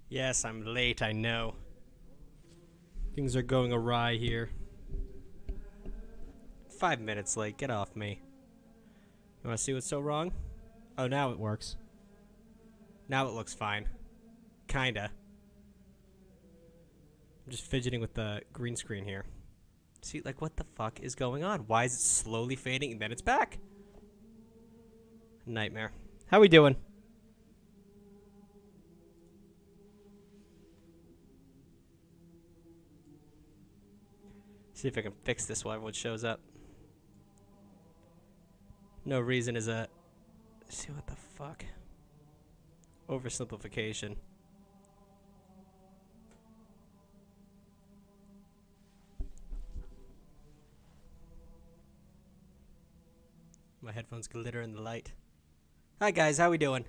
Yes, I'm late, I know. Things are going awry here. 5 minutes late, get off me. You wanna see what's so wrong? Oh, now it works. Now it looks fine. Kinda. I'm just fidgeting with the green screen here. See, like, what the fuck is going on? Why is it slowly fading and then it's back? Nightmare. How we doing? See if I can fix this while everyone shows up. No reason is a... See what the fuck? Oversimplification. My headphones glitter in the light. Hi guys, how we doing?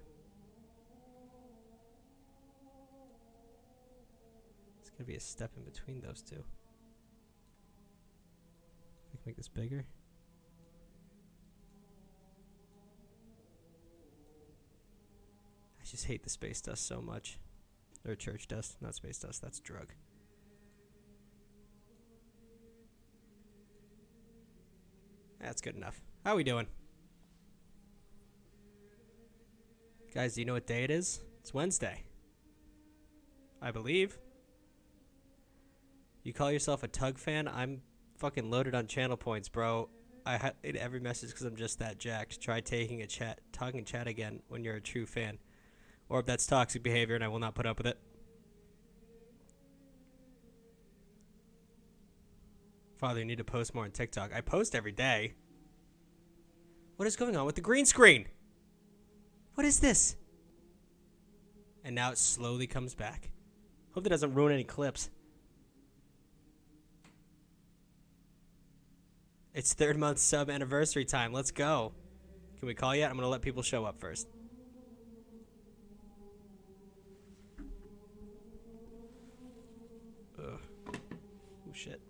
There's gonna be a step in between those two. I can make this bigger. I just hate the space dust so much. Or church dust, not space dust, that's drug. That's good enough. How we doing? Guys, do you know what day it is? It's Wednesday. I believe. You call yourself a Tug fan? I'm fucking loaded on channel points, bro. I hide every message because I'm just that jacked. Try talking chat again when you're a true fan. Or if that's toxic behavior and I will not put up with it. Father, you need to post more on TikTok. I post every day. What is going on with the green screen? What is this? And now it slowly comes back. Hope that doesn't ruin any clips. It's 3rd month sub anniversary time. Let's go. Can we call yet? I'm going to let people show up first. Ugh. Oh, shit.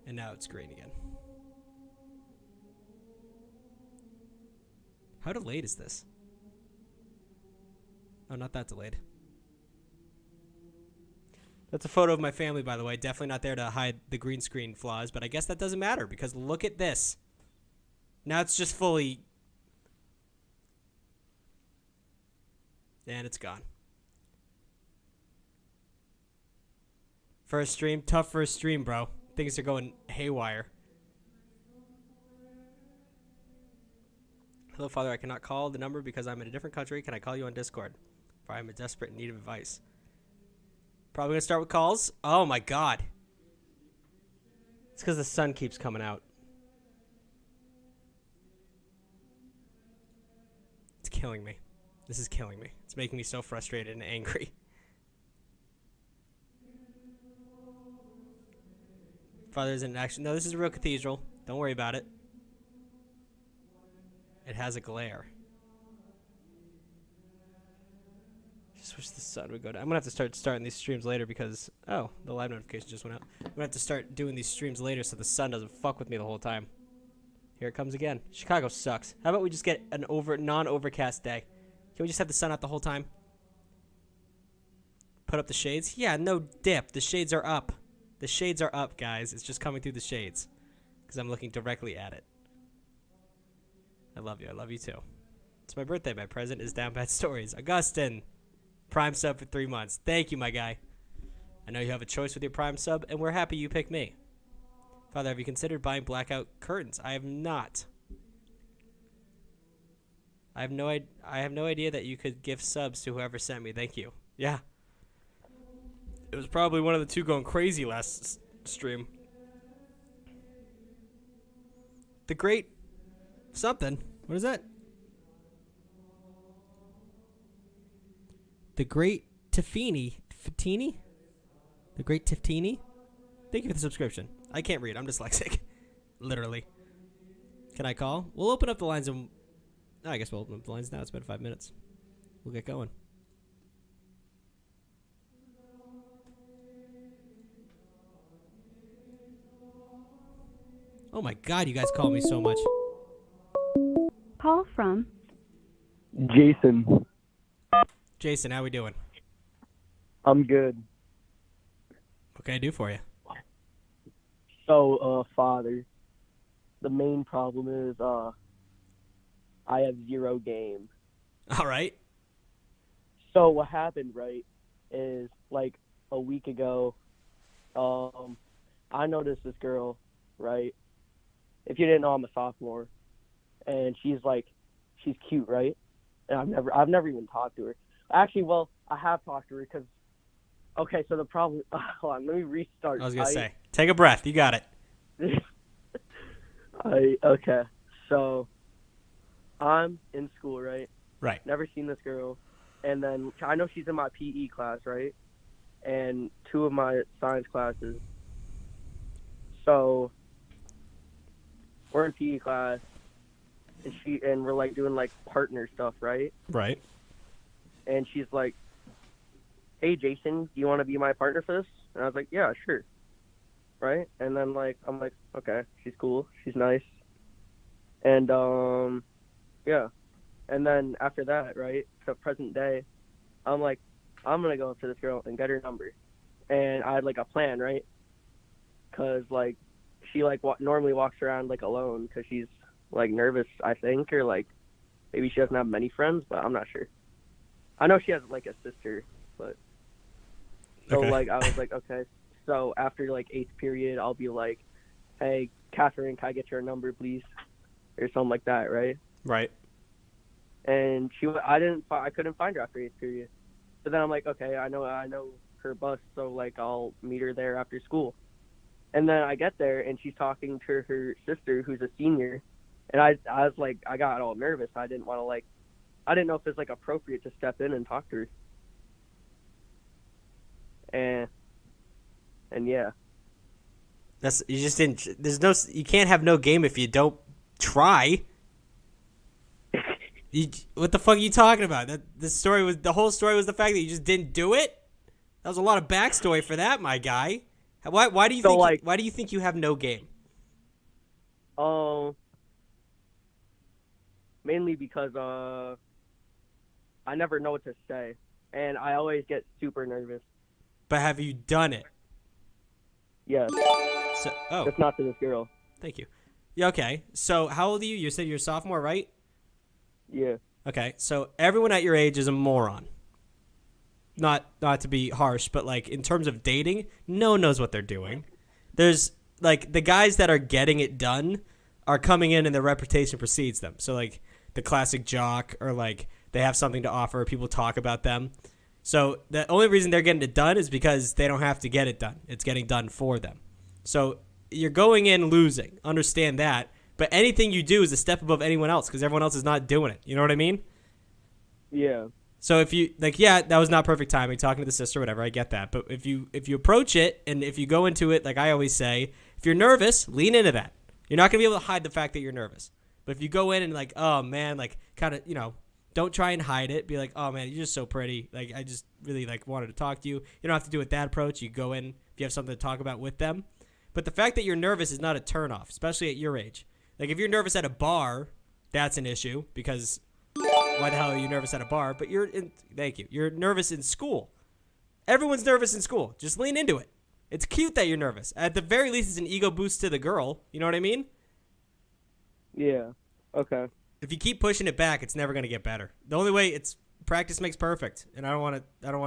And now it's green again. How delayed is this? Oh, not that delayed. That's a photo of my family, by the way. Definitely not there to hide the green screen flaws, but I guess that doesn't matter because look at this. Now it's just fully... And it's gone. First stream, tough first stream, bro. Things are going haywire. Hello, Father. I cannot call the number because I'm in a different country. Can I call you on Discord? For I'm a desperate need of advice. Probably going to start with calls. Oh, my God. It's because the sun keeps coming out. It's killing me. This is killing me. It's making me so frustrated and angry. Father isn't in action. No, this is a real cathedral. Don't worry about it. It has a glare. Just wish the sun would go down. I'm going to have to starting these streams later because... Oh, the live notification just went out. I'm going to have to start doing these streams later so the sun doesn't fuck with me the whole time. Here it comes again. Chicago sucks. How about we just get an non-overcast day? Can we just have the sun out the whole time? Put up the shades? Yeah, no dip. The shades are up. The shades are up, guys. It's just coming through the shades. Because I'm looking directly at it. I love you. I love you too. It's my birthday. My present is DownBad Stories. Augustin. Prime sub for 3 months. Thank you, my guy. I know you have a choice with your Prime sub, and we're happy you picked me. Father, have you considered buying blackout curtains? I have not. I have no idea that you could gift subs to whoever sent me. Thank you. Yeah. It was probably one of the two going crazy last stream. The Great something. What is that? The Great Tiffini. The Great Tiffini? Thank you for the subscription. I can't read. I'm dyslexic. Literally. Can I call? We'll open up the lines and... Oh, I guess we'll open up the lines now. It's been 5 minutes. We'll get going. Oh my God, you guys call me so much. Call from Jason. Jason, how we doing? I'm good. What can I do for you? So, father, the main problem is I have zero game. All right. So what happened, right, is like a week ago, I noticed this girl, right? If you didn't know, I'm a sophomore, and she's cute, right? And I've never even talked to her. Actually, well, I have talked to her because, okay, so the problem, hold on, let me restart. I was gonna say, take a breath. You got it. Okay, so I'm in school, right? Right. Never seen this girl, and then I know she's in my PE class, right? And two of my science classes. So we're in PE class, and we're like doing like partner stuff, right? Right. And she's like, "Hey, Jason, do you want to be my partner for this?" And I was like, "Yeah, sure." Right? And then I'm like, okay, she's cool, she's nice, and yeah. And then after that, right, to present day, I'm like, I'm gonna go up to this girl and get her number, and I had like a plan, right? Cause like she like normally walks around like alone because she's like nervous, I think, or like maybe she doesn't have many friends, but I'm not sure. I know she has like a sister, but so Okay. like I was like, okay. So after like 8th period, I'll be like, "Hey, Catherine, can I get your number, please?" Or something like that, right? Right. And I couldn't find her after 8th period. So then I'm like, okay, I know her bus, so like I'll meet her there after school. And then I get there and she's talking to her sister who's a senior, and I was like, I got all nervous. I didn't want to I didn't know if it's like appropriate to step in and talk to her. And yeah. You just didn't. You can't have no game if you don't try. What the fuck are you talking about? The whole story was the fact that you just didn't do it. That was a lot of backstory for that, my guy. Why do you think you have no game? Mainly because I never know what to say, and I always get super nervous. But have you done it? Yes. Oh. Just not to this girl. Thank you. Yeah. Okay. So how old are you? You said you're a sophomore, right? Yeah. Okay. So everyone at your age is a moron. Not to be harsh, but like in terms of dating, no one knows what they're doing. There's like the guys that are getting it done are coming in and their reputation precedes them. So like the classic jock, or like they have something to offer, people talk about them. So the only reason they're getting it done is because they don't have to get it done. It's getting done for them. So you're going in losing. Understand that. But anything you do is a step above anyone else because everyone else is not doing it. You know what I mean? Yeah. So if you that was not perfect timing, talking to the sister, whatever, I get that. But if you approach it and if you go into it, like I always say, if you're nervous, lean into that. You're not gonna be able to hide the fact that you're nervous. But if you go in and like, oh man, like kind of, don't try and hide it. Be like, oh man, you're just so pretty. Like I just really like wanted to talk to you. You don't have to do it that approach. You go in if you have something to talk about with them. But the fact that you're nervous is not a turnoff, especially at your age. Like if you're nervous at a bar, that's an issue because why the hell are you nervous at a bar? But you're nervous in school. Everyone's nervous in school. Just lean into it. It's cute that you're nervous. At the very least, it's an ego boost to the girl. You know what I mean? Yeah. Okay. If you keep pushing it back, it's never going to get better. The only way practice makes perfect. And I don't want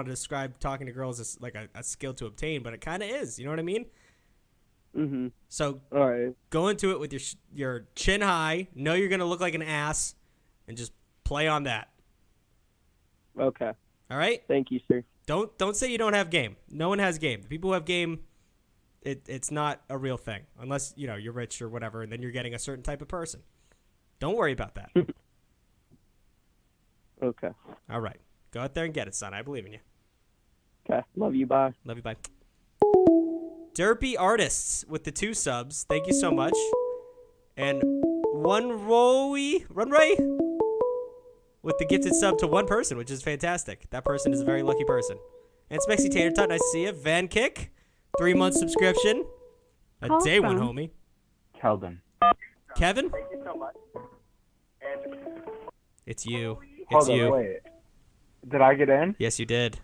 to describe talking to girls as like a skill to obtain, but it kind of is. You know what I mean? Mm-hmm. So all right. Go into it with your chin high. Know you're going to look like an ass, and just play on that. Okay. All right? Thank you, sir. Don't say you don't have game. No one has game. The people who have game, it's not a real thing. Unless, you're rich or whatever, and then you're getting a certain type of person. Don't worry about that. Okay. All right. Go out there and get it, son. I believe in you. Okay. Love you. Bye. Love you. Bye. Derpy Artists with the 2 subs. Thank you so much. And Runray with the gifted sub to 1 person, which is fantastic. That person is a very lucky person. And Smexy Tater Tot, nice to see you. Van Kick, 3-month subscription. A Call day one, from- homie. Kelvin. Kevin? Thank you so much. It's you. It's Hold on, you. wait. Did I get in? Yes, you did.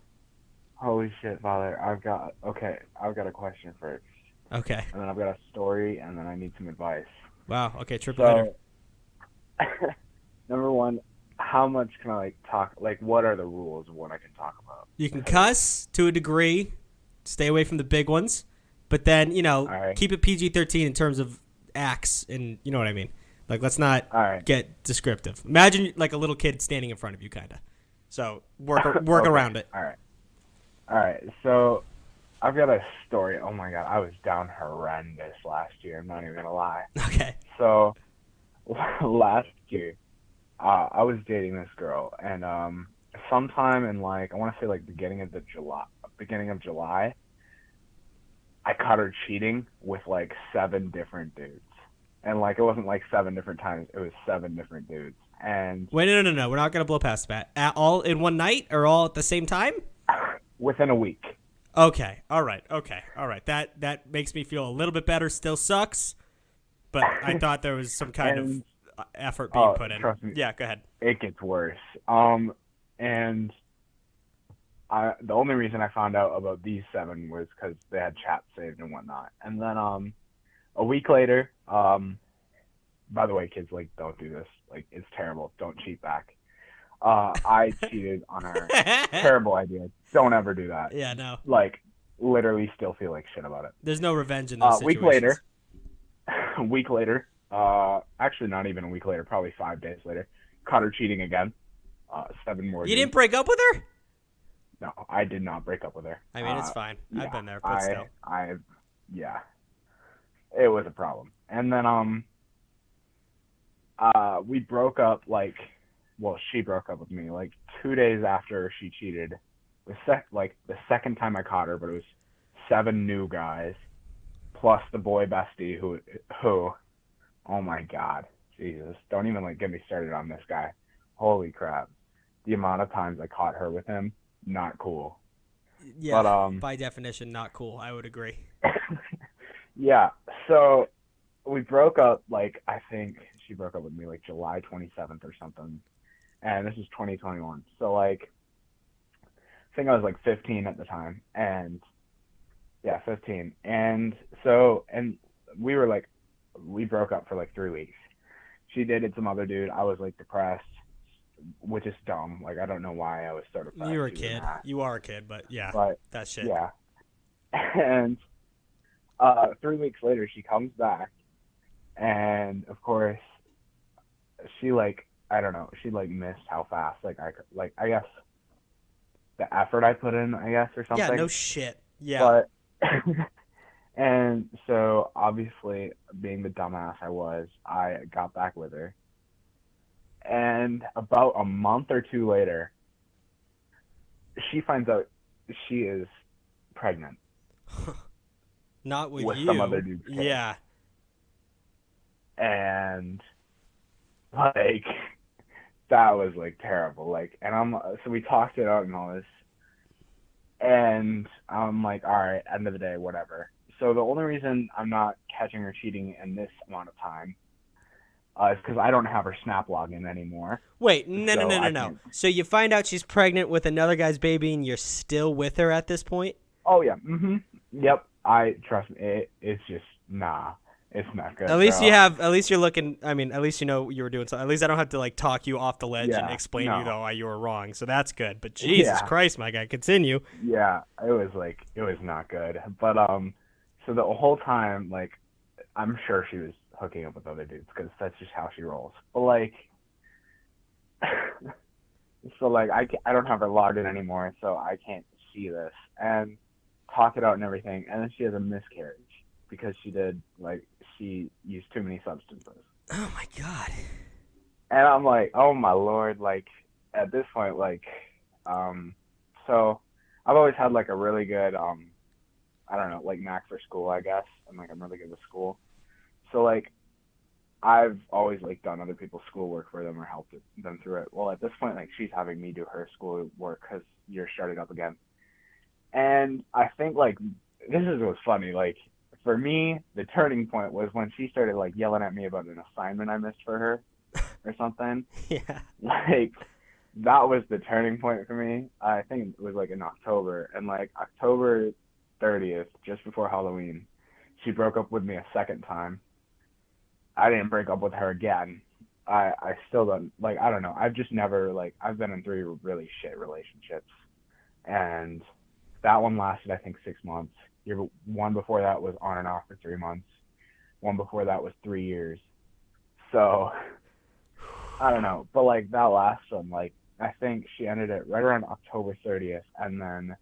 Holy shit, Father. I've got a question first. Okay. And then I've got a story, and then I need some advice. Wow. Okay. Triple header. So, number one, how much can I like talk? Like, what are the rules of what I can talk about? You can cuss to a degree. Stay away from the big ones, but then right. keep it PG-13 in terms of acts, and you know what I mean. Like, let's not get descriptive. Imagine like a little kid standing in front of you, kind of. So work Okay. around it. All right. So I've got a story. Oh my god, I was down horrendous last year. I'm not even gonna lie. Okay. So last year, I was dating this girl, and sometime in like I want to say like beginning of July, I caught her cheating with like 7 different dudes. And like it wasn't like 7 different times, it was 7 different dudes. And wait, no. We're not gonna blow past that. All in one night or all at the same time? Within a week. Okay. All right. That makes me feel a little bit better. Still sucks, but I thought there was some kind of effort being put in. Trust me, yeah, go ahead. It gets worse. And the only reason I found out about these 7 was because they had chats saved and whatnot. And then a week later, by the way, kids, like, don't do this. Like, it's terrible. Don't cheat back. I cheated on her. Terrible idea. Don't ever do that. Yeah, no. Like, literally still feel like shit about it. There's no revenge in those situations. A week later, actually not even a week later, probably 5 days later, caught her cheating again. 7 more. You didn't break up with her? No, I did not break up with her. I mean, it's fine. I've been there, but still. Yeah. It was a problem. And then we broke up she broke up with me like 2 days after she cheated. The second time I caught her, but it was 7 new guys plus the boy bestie who oh my god, Jesus, don't even like get me started on this guy. Holy crap. The amount of times I caught her with him, not cool. Yeah, but, by definition, not cool. I would agree. Yeah, so we broke up, like, I think she broke up with me, like, July 27th or something, and this is 2021, so, like, I think I was, like, 15 at the time, and, yeah, 15, and so, and we were, like, we broke up for, like, 3 weeks. She dated some other dude. I was, like, depressed, which is dumb. Like, I don't know why I was so depressed. You were a kid. You are a kid, but yeah, that shit. Yeah, and 3 weeks later, she comes back, and of course, she I don't know, she missed how fast I guess the effort I put in, I guess, or something. Yeah, no shit. Yeah. But and so obviously, being the dumbass I was, I got back with her, and about a month or 2 later, she finds out she is pregnant. Not with you. Some other dude's kid. Yeah. And like that was like terrible. Like, and so we talked it out and all this, and I'm like, all right, end of the day, whatever. So the only reason I'm not catching her cheating in this amount of time is because I don't have her Snap login anymore. Wait, no. So you find out she's pregnant with another guy's baby, and you're still with her at this point? Oh yeah. Yep. Trust me. It's just nah. It's not good. At least at least you're looking. I mean, at least you know you were doing something. At least I don't have to like talk you off the ledge and explain to you why you were wrong. So that's good. But Jesus Christ, my guy, continue. Yeah, it was not good. But so the whole time, like, I'm sure she was hooking up with other dudes because that's just how she rolls. But like, so like I don't have her logged in anymore, so I can't see this and talk it out and everything. And then she has a miscarriage because she used too many substances. Oh my god. And I'm like, oh my lord, like at this point, like, so I've always had like a really good, I don't know, like knack for school, I guess. I'm really good with school. So like, I've always like done other people's schoolwork for them or helped them through it. Well, at this point, like she's having me do her schoolwork because you're starting up again. And I think like, this is what's funny, like, for me, the turning point was when she started like yelling at me about an assignment I missed for her or something. Yeah. Like that was the turning point for me. I think it was like in October, and like October 30th, just before Halloween, she broke up with me a second time. I didn't break up with her again. I still don't, like, I don't know. I've just never, like, I've been in 3 really shit relationships, and that one lasted, I think, 6 months. One before that was on and off for 3 months. One before that was 3 years. So, I don't know. But, like, that last one, like, I think she ended it right around October 30th, and then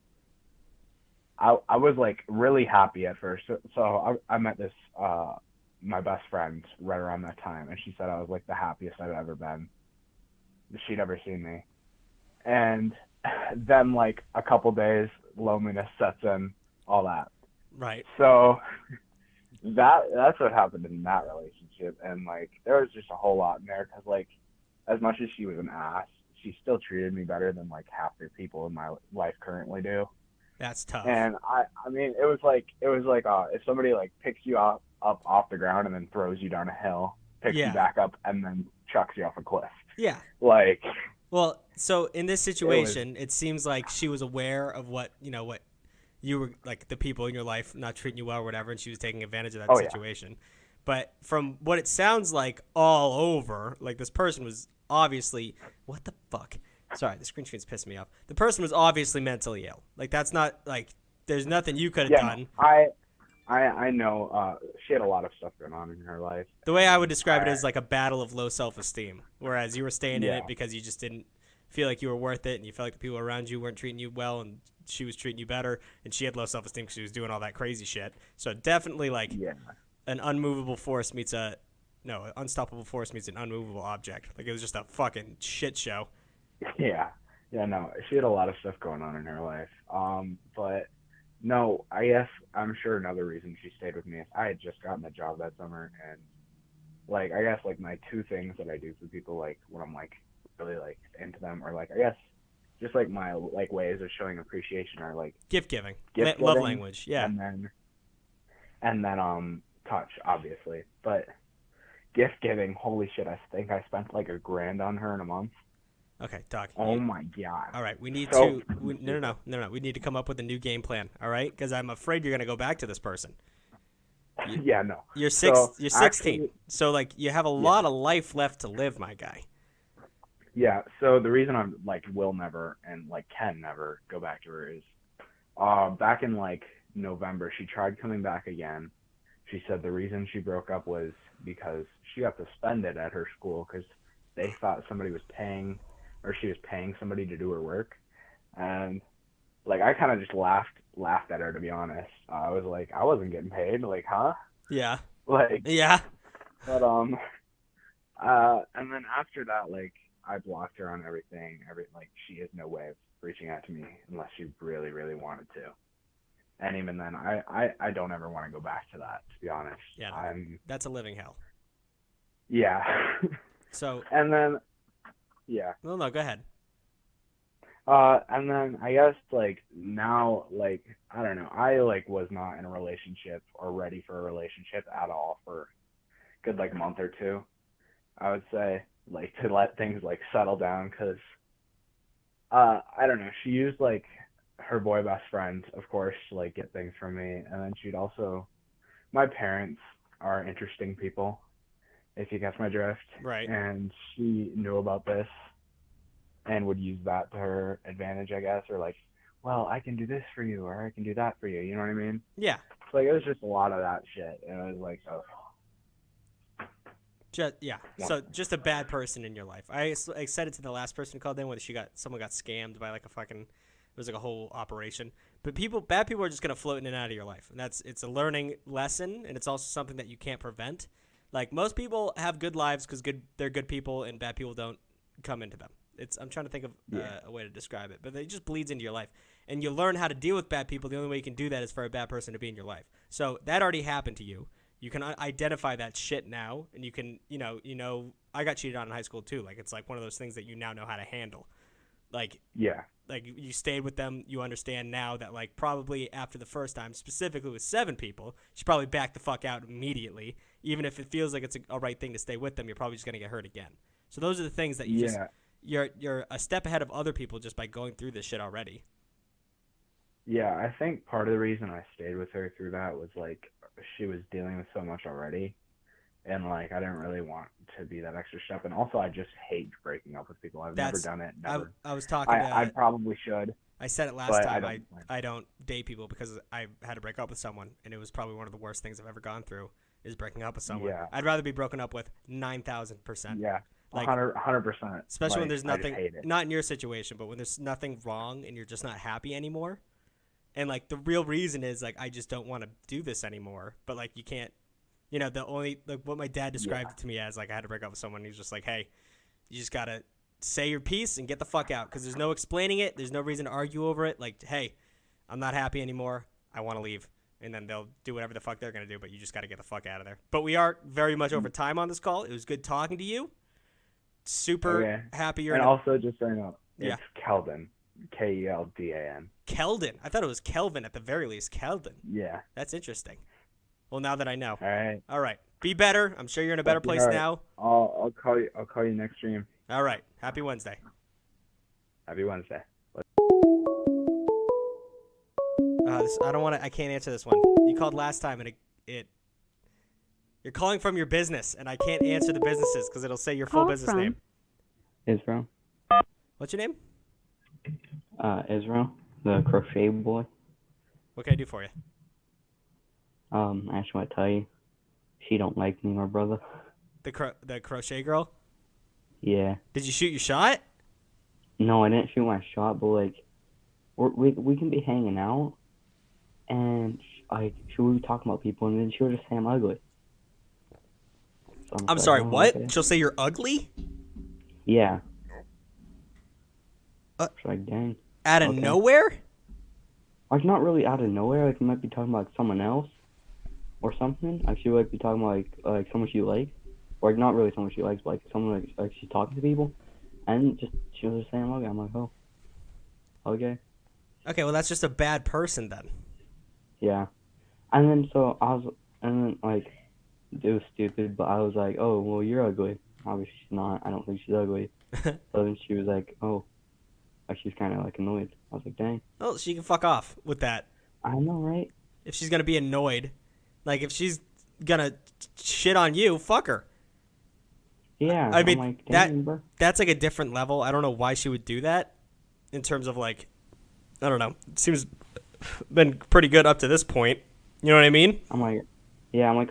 I was, like, really happy at first. So I met this, my best friend right around that time, and she said I was, like, the happiest I've ever been. She'd ever seen me. And then, like, a couple days, loneliness sets in, all that. Right. So that's what happened in that relationship, and, like, there was just a whole lot in there, because, like, as much as she was an ass, she still treated me better than, like, half the people in my life currently do. That's tough. And I mean, it was like if somebody, like, picks you up off the ground and then throws you down a hill, picks you back up, and then chucks you off a cliff. Yeah. Like. Well, so in this situation, it seems like she was aware of what you were, like, the people in your life not treating you well or whatever, and she was taking advantage of that situation. Yeah. But from what it sounds like all over, like, this person was obviously, what the fuck? Sorry, the screen screen's pissing me off. The person was obviously mentally ill. Like, that's not, like, there's nothing you could have done. I know she had a lot of stuff going on in her life. The way I would describe it is like a battle of low self-esteem, whereas you were staying in it because you just didn't feel like you were worth it, and you felt like the people around you weren't treating you well, and she was treating you better, and she had low self-esteem because she was doing all that crazy shit. So definitely, like, an unmovable force meets an unstoppable force meets an unmovable object. Like, it was just a fucking shit show. Yeah, no, she had a lot of stuff going on in her life. But no, I guess I'm sure another reason she stayed with me is I had just gotten a job that summer, and, like, I guess, like, my 2 things that I do for people, like, when I'm, like, really, like, into them, or, like, I guess just, like, my, like, ways of showing appreciation are, like, gift giving, love language, yeah, and then touch, obviously. But gift giving, holy shit, I think I spent like $1,000 on her in a month. Okay, Doc. Oh my god. All right, we need to. No. We need to come up with a new game plan. All right, because I'm afraid you're gonna go back to this person. Yeah, no. You're 16, actually, so, like, you have a lot of life left to live, my guy. Yeah. So the reason I'm, like, will never and, like, can never go back to her is, back in, like, November, she tried coming back again. She said the reason she broke up was because she got to spend it at her school because they thought somebody was paying, or she was paying somebody to do her work. And, like, I kind of just laughed at her, to be honest. I was like, I wasn't getting paid. Like, huh? Yeah. Like, yeah. But, and then after that, like, I blocked her on everything. Like, she has no way of reaching out to me unless she really, really wanted to. And even then, I don't ever want to go back to that, to be honest. Yeah, that's a living hell. Yeah. So. And then, yeah. No, go ahead. And then I guess, like, now, like, I don't know, I, like, was not in a relationship or ready for a relationship at all for a good, like, month or 2, I would say, like, to let things, like, settle down, because, I don't know, she used, like, her boy best friend, of course, to, like, get things from me, and then she'd also, my parents are interesting people, if you catch my drift. Right. And she knew about this and would use that to her advantage, I guess, or, like, well, I can do this for you, or I can do that for you, you know what I mean? Yeah. So, like, it was just a lot of that shit, and I was like, oh. Yeah. So just a bad person in your life. I said it to the last person who called in, whether someone got scammed by, like, it was like a whole operation. But bad people are just gonna float in and out of your life, and it's a learning lesson, and it's also something that you can't prevent. Like, most people have good lives because they're good people, and bad people don't come into them. I'm trying to think of a way to describe it, but it just bleeds into your life, and you learn how to deal with bad people. The only way you can do that is for a bad person to be in your life. So that already happened to you. You can identify that shit now, and you can, I got cheated on in high school too. Like, it's like one of those things that you now know how to handle. Like, yeah, like, you stayed with them. You understand now that, like, probably after the first time, specifically with 7 people, you should probably back the fuck out immediately. Even if it feels like it's a right thing to stay with them, you're probably just going to get hurt again. So those are the things that you you're a step ahead of other people just by going through this shit already. Yeah, I think part of the reason I stayed with her through that was like she was dealing with so much already, and like I didn't really want to be that extra step. And also, I just hate breaking up with people. I've never done it. Never. I was talking I probably should. I said it last but time. I don't date people because I had to break up with someone, and it was probably one of the worst things I've ever gone through is breaking up with someone. Yeah. I'd rather be broken up with 9,000%. Yeah. Like 100%. Especially when like, there's I just nothing, hate it. not in your situation, but when there's nothing wrong and you're just not happy anymore. And like the real reason is like I just don't want to do this anymore. But like you can't, the only like what my dad described it to me as like I had to break up with someone. He's just like, hey, you just gotta say your piece and get the fuck out because there's no explaining it. There's no reason to argue over it. Like, hey, I'm not happy anymore. I want to leave. And then they'll do whatever the fuck they're gonna do. But you just gotta get the fuck out of there. But we are very much over time on this call. It was good talking to you. Super happy you're. And also just saying, Yeah. it's Keldon. Keldan. Keldon. I thought it was Kelvin at the very least. Keldon. Yeah. That's interesting. Well, now that I know. All right. Be better. I'm sure you're in a better place now. I'll call you. I'll call you next stream. All right. Happy Wednesday. Happy Wednesday. I don't want to. I can't answer this one. You called last time and it. You're calling from your business and I can't answer the businesses because it'll say your full business name. Israel. What's your name? Israel, the crochet boy. What can I do for you? I just want to tell you, she don't like me, my brother. The crochet girl? Yeah. Did you shoot your shot? No, I didn't shoot my shot, but like, we can be hanging out, and she would be talking about people, and then she would just say I'm ugly. So I'm sorry, what? Okay. She'll say you're ugly? Yeah. It's like, dang. Out of nowhere? Like, not really out of nowhere. Like, you might be talking about someone else or something. Like, she would be talking about, like someone she likes. Or, like, not really someone she likes, but, like, someone, like she's talking to people. And she was just saying, okay. I'm like, oh. Okay. Okay, well, that's just a bad person then. Yeah. And then, like, it was stupid, but I was like, oh, well, you're ugly. Obviously, she's not. I don't think she's ugly. So then she was like, oh. Like, she's kind of, like, annoyed. I was like, dang. Oh, she can fuck off with that. I know, right? If she's going to be annoyed. Like, if she's going to shit on you, fuck her. Yeah. I mean, like, dang, bro. That's, like, a different level. I don't know why she would do that in terms of, like, I don't know. It seems been pretty good up to this point. You know what I mean? I'm like,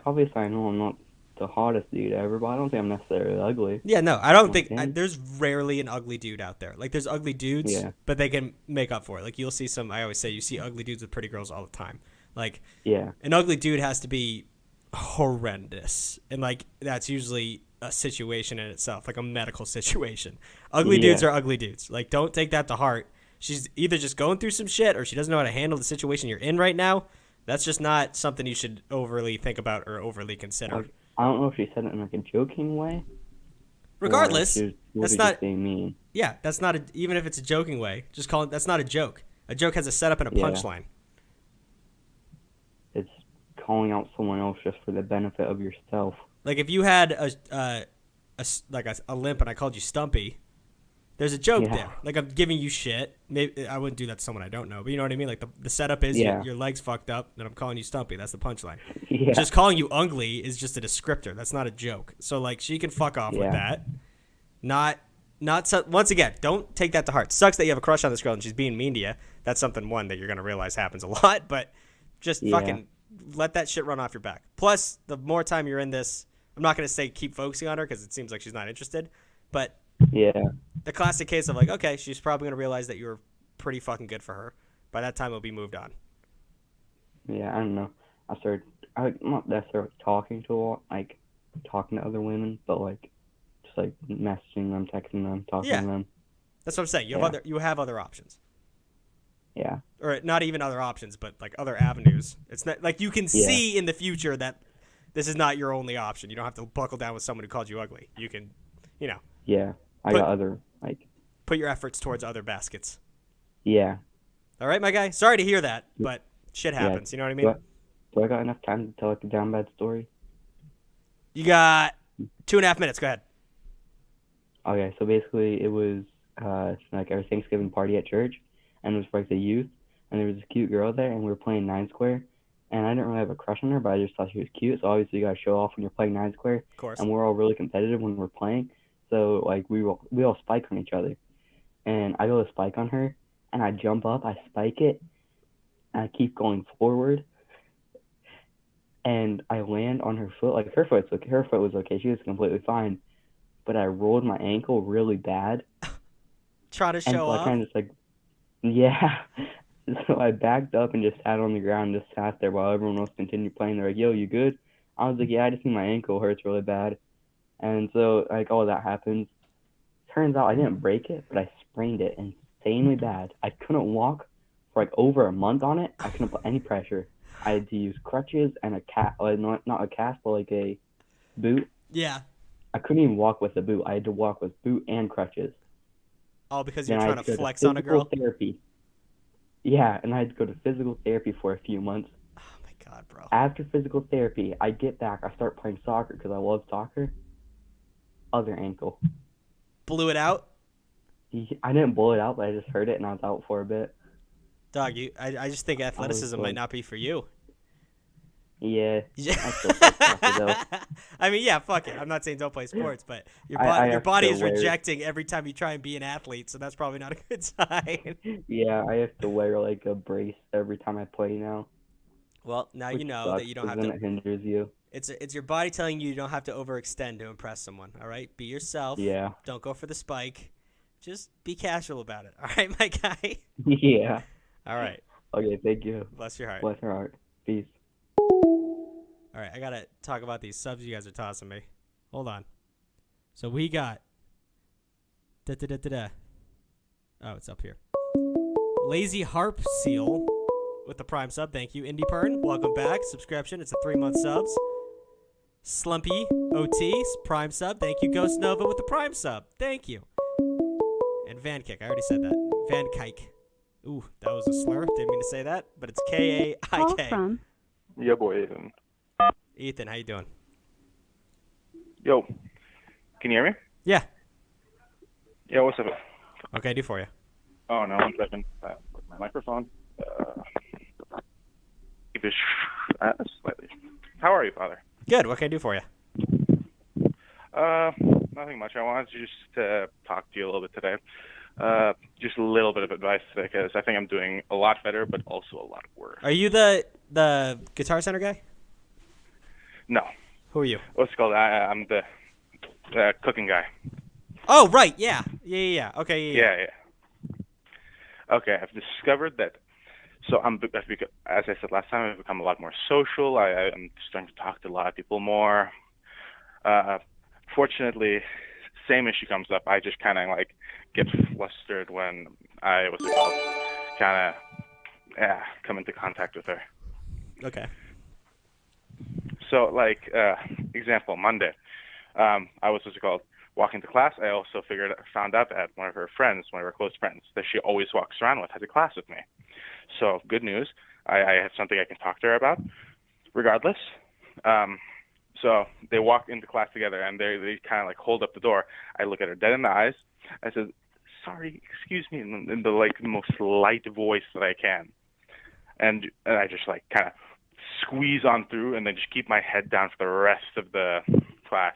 obviously, I know I'm not the hottest dude ever, but I don't think I'm necessarily ugly. Yeah, no, I don't think there's rarely an ugly dude out there. Like, there's ugly dudes, but they can make up for it. Like, you'll see some. I always say you see ugly dudes with pretty girls all the time. Like, an ugly dude has to be horrendous, and like that's usually a situation in itself, like a medical situation. Ugly dudes are ugly dudes. Like, don't take that to heart. She's either just going through some shit, or she doesn't know how to handle the situation you're in right now. That's just not something you should overly think about or overly consider. I don't know if she said it in like a joking way. Regardless, that's not being mean. Yeah, that's not even if it's a joking way. Just call it. That's not a joke. A joke has a setup and a punchline. It's calling out someone else just for the benefit of yourself. Like if you had a limp and I called you Stumpy, there's a joke there. Like I'm giving you shit. Maybe I wouldn't do that to someone I don't know, but you know what I mean. Like the setup is your legs fucked up, and I'm calling you Stumpy. That's the punchline. Yeah. Just calling you ugly is just a descriptor. That's not a joke. So like she can fuck off with that. Once again, don't take that to heart. Sucks that you have a crush on this girl and she's being mean to you. That's something that you're gonna realize happens a lot. But just fucking let that shit run off your back. Plus, the more time you're in this, I'm not gonna say keep focusing on her because it seems like she's not interested, but. Yeah. The classic case of like, okay, she's probably going to realize that you were pretty fucking good for her. By that time, it'll be moved on. Yeah, I don't know. I'm not necessarily talking to talking to other women, but like, just like messaging them, texting them, talking to them. That's what I'm saying. You have other options. Yeah. Or not even other options, but like other avenues. It's not like you can see in the future that this is not your only option. You don't have to buckle down with someone who called you ugly. You can, Yeah. I got other, put your efforts towards other baskets. Yeah. All right, my guy. Sorry to hear that, but shit happens. You know what I mean? Do I got enough time to tell a DownBad story? You got 2.5 minutes. Go ahead. Okay, so basically it was like our Thanksgiving party at church, and it was for like the youth, and there was this cute girl there, and we were playing nine square, and I didn't really have a crush on her, but I just thought she was cute. So obviously you gotta show off when you're playing nine square, Of course. and we're all really competitive when we're playing. So like we all spike on each other, and I go to spike on her, and I jump up, I spike it, and I keep going forward, and I land on her foot. Like her foot was okay, she was completely fine, but I rolled my ankle really bad. Try to And show so I off. kind of just like, yeah. So I backed up and just sat on the ground, just sat there while everyone else continued playing. They're like, yo, you good? I was like, yeah, I just think my ankle hurts really bad. And so, like, all that happens. Turns out I didn't break it, but I sprained it insanely bad. I couldn't walk for like over a month on it. I couldn't put any pressure. I had to use crutches and not a cast, but like a boot. Yeah. I couldn't even walk with a boot. I had to walk with boot and crutches. All because Then you're I trying had to go flex on a physical girl. Therapy. Yeah, and I had to go to physical therapy for a few months. Oh my god, bro. After physical therapy, I get back. I start playing soccer because I love soccer. Other ankle. Blew it out? I didn't blow it out, but I just hurt it, and I was out for a bit. Dog, I just think athleticism might not be for you. Yeah. Yeah. I still play soccer, though. I mean, yeah, fuck it. I'm not saying don't play sports, but your I your have body to is wear- rejecting every time you try and be an athlete, so that's probably not a good sign. Yeah, I have to wear like a brace every time I play now. Well, now you Which know sucks, that you don't 'cause have then to. it hinders you. It's your body telling you don't have to overextend to impress someone. All right, be yourself. Yeah. Don't go for the spike. Just be casual about it. All right, my guy. Yeah. All right. Okay, thank you. Bless your heart. Bless her heart. Peace. All right, I gotta talk about these subs you guys are tossing me. Hold on. So we got. Oh, it's up here. Lazy Harp Seal with the Prime sub. Thank you. Indie Pern, welcome back. Subscription. It's a 3-month subs. Slumpy OT Prime sub. Thank you. Ghost Nova with the Prime sub. Thank you. And Van Kick. I already said that. Van Kike. Ooh, that was a slur. Didn't mean to say that, but it's Call Kaik. from Yeah, boy, Ethan. Ethan, how you doing? Yo, can you hear me? Yeah. Yeah, what's up? What can I do for you? Oh, no, 1 second. With my microphone. Keep it slightly. How are you, Father? Good. What can I do for you? Nothing much. I wanted to just talk to you a little bit today. Just a little bit of advice because I think I'm doing a lot better, but also a lot worse. Are you the Guitar Center guy? No. Who are you? What's it called? I'm the cooking guy. Oh, right. Yeah. Okay. Yeah. Okay, I've discovered that. So as I said last time, I've become a lot more social. I'm starting to talk to a lot of people more. Fortunately, same issue comes up. I just kind of like get flustered when I kind of come into contact with her. Okay. So, like, example, Monday, I was walking to class. I also found out that one of her close friends that she always walks around with, has a class with me. So, good news. I have something I can talk to her about, regardless. So they walk into class together, and they kind of like hold up the door. I look at her dead in the eyes. I said, "Sorry, excuse me," in the like most light voice that I can, and I just like kind of squeeze on through, and then just keep my head down for the rest of the class.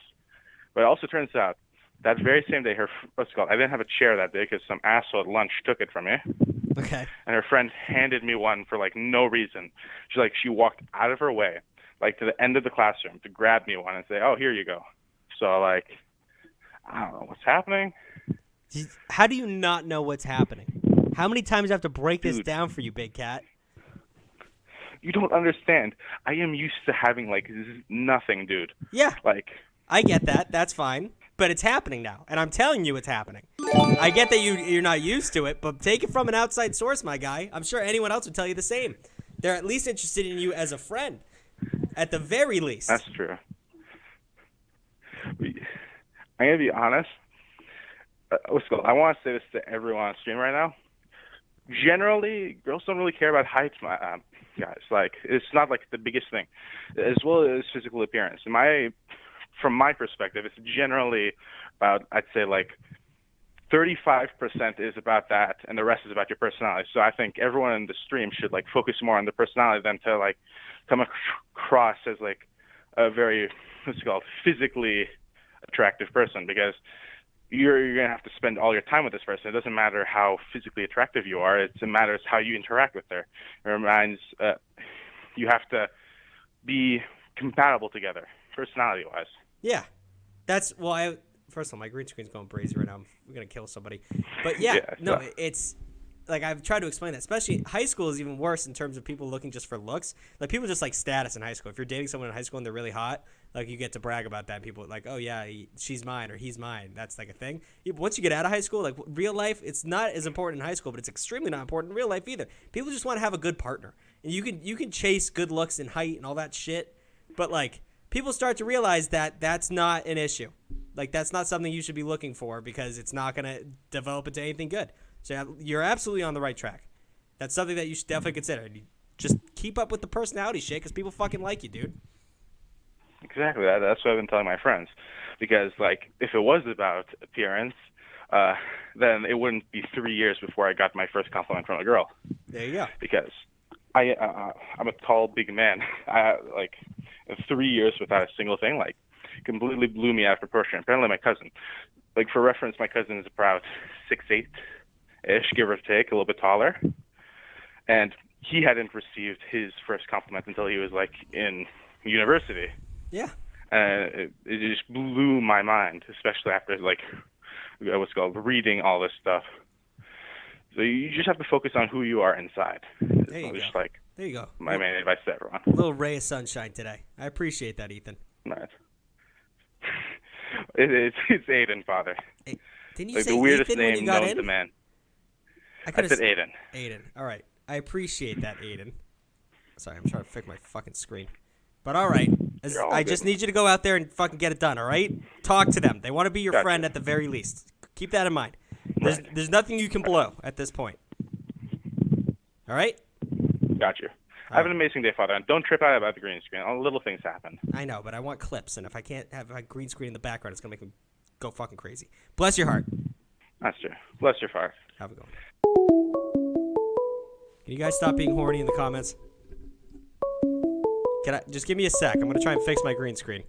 But it also turns out that very same day, I didn't have a chair that day because some asshole at lunch took it from me. Okay. And her friend handed me one for like no reason. She walked out of her way, like to the end of the classroom, to grab me one and say, "Oh, here you go." So like, I don't know what's happening. How do you not know what's happening? How many times do I have to break this Dude. down for you, big cat? You don't understand. I am used to having like nothing, dude. Yeah, Like, I get that. That's fine. But it's happening now, and I'm telling you it's happening. I get that you're not used to it, but take it from an outside source, my guy. I'm sure anyone else would tell you the same. They're at least interested in you as a friend, at the very least. that's true. I'm gonna be honest. I want to say this to everyone on stream right now. Generally, girls don't really care about height, guys. Like, it's not like the biggest thing, as well as physical appearance. From my perspective, it's generally about, I'd say, like 35% is about that, and the rest is about your personality. So I think everyone in the stream should like focus more on the personality than to like come across as like a very, what's it called, physically attractive person, because you're going to have to spend all your time with this person. It doesn't matter how physically attractive you are. It matters how you interact with her. It reminds you have to be compatible together, personality-wise. Yeah. That's, well, first of all, my green screen's going crazy right now. I'm going to kill somebody. But yeah, no, it's, like, I've tried to explain that. Especially high school is even worse in terms of people looking just for looks. Like, people just like status in high school. If you're dating someone in high school and they're really hot, like, you get to brag about that. People are like, oh, yeah, she's mine or he's mine. That's, like, a thing. Once you get out of high school, like, real life, it's not as important in high school, but it's extremely not important in real life either. People just want to have a good partner. And you can chase good looks and height and all that shit, but, like, people start to realize that that's not an issue. Like, that's not something you should be looking for because it's not going to develop into anything good. So you're absolutely on the right track. That's something that you should definitely consider. Just keep up with the personality shit because people fucking like you, dude. Exactly. That's what I've been telling my friends. Because, like, if it was about appearance, then it wouldn't be 3 years before I got my first compliment from a girl. There you go. Because I'm a tall, big man. 3 years without a single thing, like, completely blew me out of proportion. Apparently my cousin, like, for reference, my cousin is about 6'8"-ish, give or take, a little bit taller. And he hadn't received his first compliment until he was, like, in university. Yeah. It just blew my mind, especially after, like, what's called reading all this stuff. So you just have to focus on who you are inside. There you go. Just like there you go. My main advice to everyone. A little ray of sunshine today. I appreciate that, Ethan. Nice. It's Aiden, Father. Hey, didn't you like say the weirdest Ethan name when you got known in? to man. I said Aiden. Aiden. All right. I appreciate that, Aiden. Sorry, I'm trying to fix my fucking screen. But all right. I just need you to go out there and fucking get it done, all right? Talk to them. They want to be your friend at the very least. Keep that in mind. There's nothing you can blow at this point. All right? Got you. Have an amazing day, Father. And don't trip out about the green screen. All little things happen. I know, but I want clips. And if I can't have a green screen in the background, it's going to make me go fucking crazy. Bless your heart. That's true. Bless your heart. Have a good one. Can you guys stop being horny in the comments? Just give me a sec. I'm going to try and fix my green screen.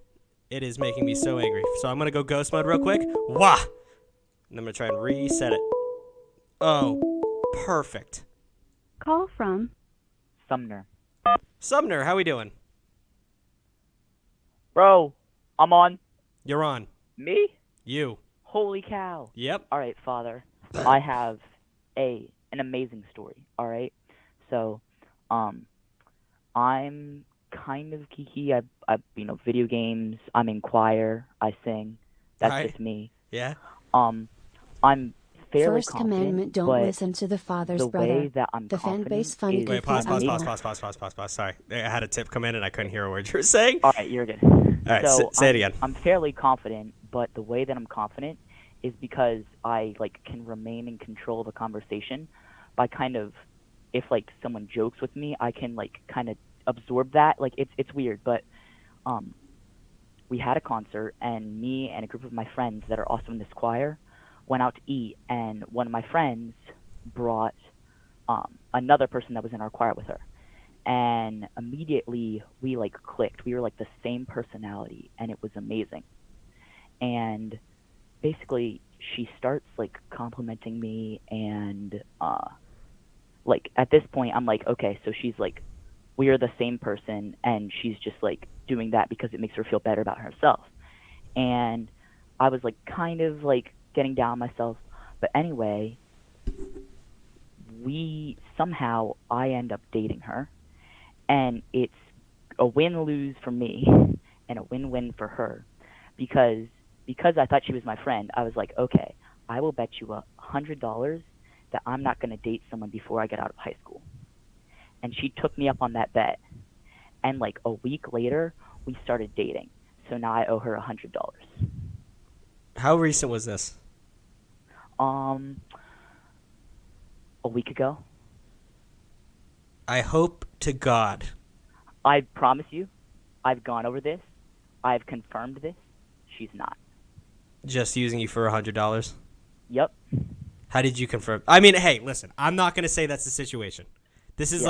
It is making me so angry. So I'm going to go ghost mode real quick. Wah! And I'm going to try and reset it. Oh, perfect. Call from Sumner. Sumner, how we doing? Bro, I'm on. You're on. Me? You. Holy cow. Yep. All right, Father. I have an amazing story, all right? So, I'm kind of geeky. I video games. I'm in choir. I sing. That's just me. Yeah. I'm fairly First confident, commandment, don't but listen to the father's the brother. way that I'm The fan confident base funny. is Wait, pause. Sorry. I had a tip come in and I couldn't hear a word you were saying. All right, you're good. All right, so say it again. I'm fairly confident, but the way that I'm confident is because I can remain in control of a conversation by kind of, if someone jokes with me, I can kind of absorb that. It's weird, but we had a concert and me and a group of my friends that are also in this choir went out to eat, and one of my friends brought another person that was in our choir with her. And immediately we clicked. We were the same personality, and it was amazing. And basically she starts complimenting me, and at this point I'm okay, so she's we are the same person, and she's just doing that because it makes her feel better about herself. And I was kind of getting down on myself, but anyway, I end up dating her, and it's a win-lose for me and a win-win for her, because I thought she was my friend. I was okay, I will bet you $100 that I'm not going to date someone before I get out of high school. And she took me up on that bet, and a week later we started dating. So now I owe her $100. How recent was this? A week ago. I hope to God. I promise you, I've gone over this. I've confirmed this. She's not. just using you for $100. Yep. How did you confirm? I mean, hey, listen, I'm not going to say that's the situation. This is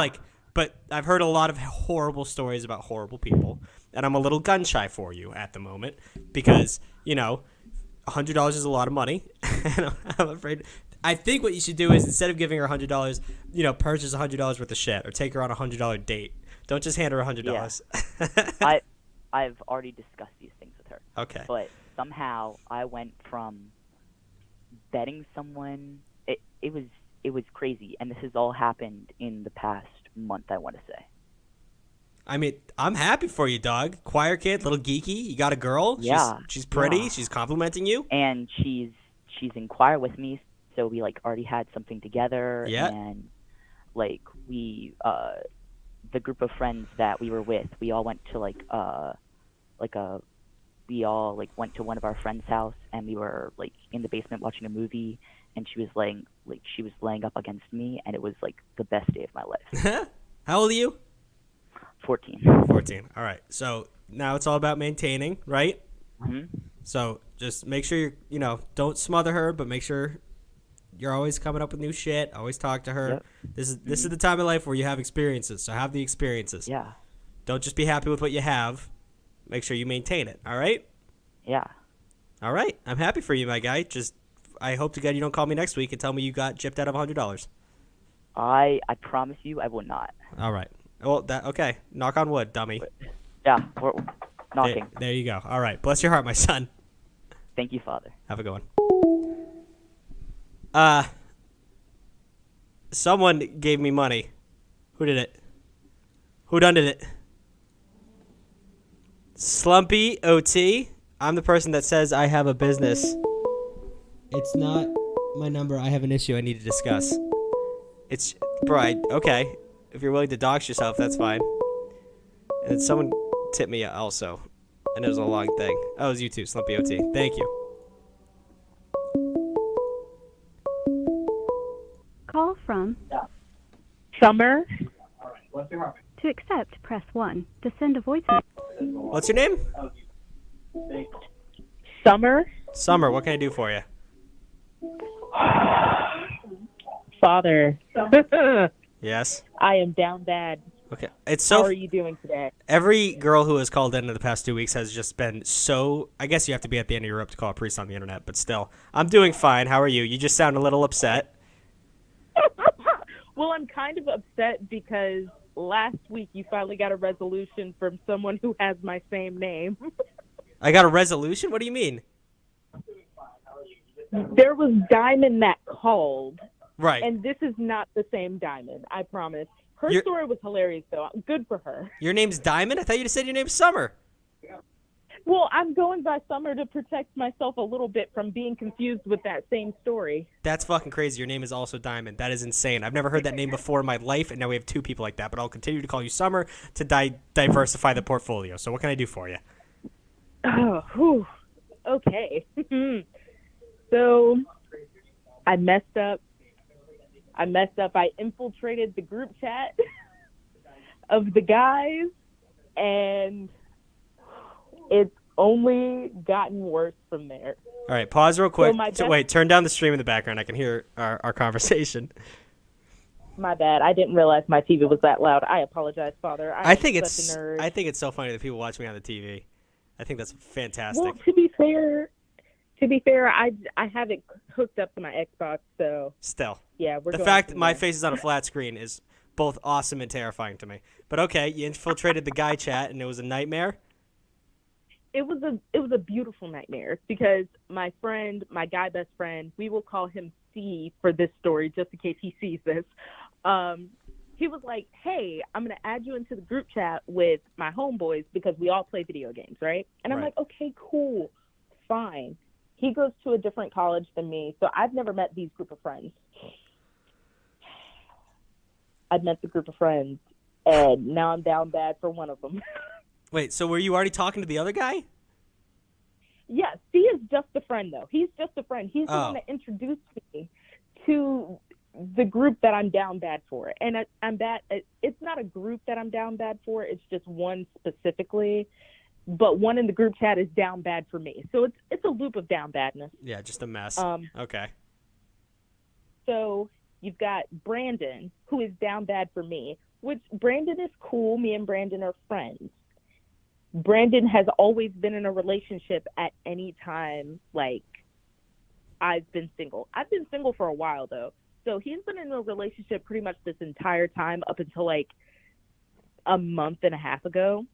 but I've heard a lot of horrible stories about horrible people, and I'm a little gun shy for you at the moment because, $100 is a lot of money, and I'm afraid. I think what you should do is instead of giving her $100, purchase $100 worth of shit or take her on a $100 date. Don't just hand her $100. Yeah. I've already discussed these things with her. Okay. But somehow I went from betting someone. It was crazy, and this has all happened in the past month, I want to say. I mean, I'm happy for you, dog. Choir kid, little geeky. You got a girl. Yeah. She's pretty. Yeah. She's complimenting you. And she's in choir with me, so we already had something together. Yeah. And we the group of friends that we were with, we all went to we all went to one of our friends' house, and we were in the basement watching a movie, and she was laying up against me, and it was the best day of my life. How old are you? 14. 14. All right. So now it's all about maintaining, right? Mm-hmm. So just make sure don't smother her, but make sure you're always coming up with new shit. Always talk to her. Yep. This is the time of life where you have experiences. So have the experiences. Yeah. Don't just be happy with what you have. Make sure you maintain it. All right? Yeah. All right. I'm happy for you, my guy. Just I hope to God you don't call me next week and tell me you got gypped out of $100. I promise you I will not. All right. Well, okay. Knock on wood, dummy. Yeah, we're knocking. There you go. All right. Bless your heart, my son. Thank you, Father. Have a good one. Someone gave me money. Who did it? Who done did it? Slumpy OT. I'm the person that says I have a business. It's not my number. I have an issue I need to discuss. It's okay. If you're willing to dox yourself, that's fine. And then someone tipped me also. And it was a long thing. Oh, it was you too, Slumpy OT. Thank you. Call from Summer. to accept, press 1. To send a voicemail. What's your name? Summer. Summer, what can I do for you? Father. Yes? I am down bad. Okay. It's How are you doing today? Every girl who has called in the past 2 weeks has just been so... I guess you have to be at the end of your rope to call a priest on the internet, but still. I'm doing fine. How are you? You just sound a little upset. Well, I'm kind of upset because last week you finally got a resolution from someone who has my same name. I got a resolution? What do you mean? There was Diamond that called. Right. And this is not the same Diamond, I promise. Her story was hilarious, though. Good for her. Your name's Diamond? I thought you just said your name's Summer. Well, I'm going by Summer to protect myself a little bit from being confused with that same story. That's fucking crazy. Your name is also Diamond. That is insane. I've never heard that name before in my life, and now we have two people like that. But I'll continue to call you Summer to diversify the portfolio. So what can I do for you? Oh, whew. Okay. So I messed up. I infiltrated the group chat of the guys, and it's only gotten worse from there. All right, pause real quick. So turn down the stream in the background. I can hear our conversation. My bad. I didn't realize my TV was that loud. I apologize, Father. I think it's so funny that people watch me on the TV. I think that's fantastic. Well, to be fair, I have it hooked up to my Xbox, so still. Yeah, the fact my face is on a flat screen is both awesome and terrifying to me. But okay, you infiltrated the guy chat and it was a nightmare. It was a beautiful nightmare because my guy best friend, we will call him C for this story just in case he sees this. He was like, "Hey, I'm gonna add you into the group chat with my homeboys because we all play video games, right?" And I'm like, "Okay, cool, fine." He goes to a different college than me, so I've never met these group of friends. I've met the group of friends, and now I'm down bad for one of them. Wait, so were you already talking to the other guy? Yeah, C is just a friend, though. He's just a friend. He's the one that introduced me to the group that I'm down bad for. And it's not a group that I'm down bad for. It's just one specifically but one in the group chat is down bad for me. So it's a loop of down badness. Yeah, just a mess. Okay. So you've got Brandon, who is down bad for me, which Brandon is cool. Me and Brandon are friends. Brandon has always been in a relationship at any time, like, I've been single. I've been single for a while, though. So he's been in a relationship pretty much this entire time up until, like, a month and a half ago.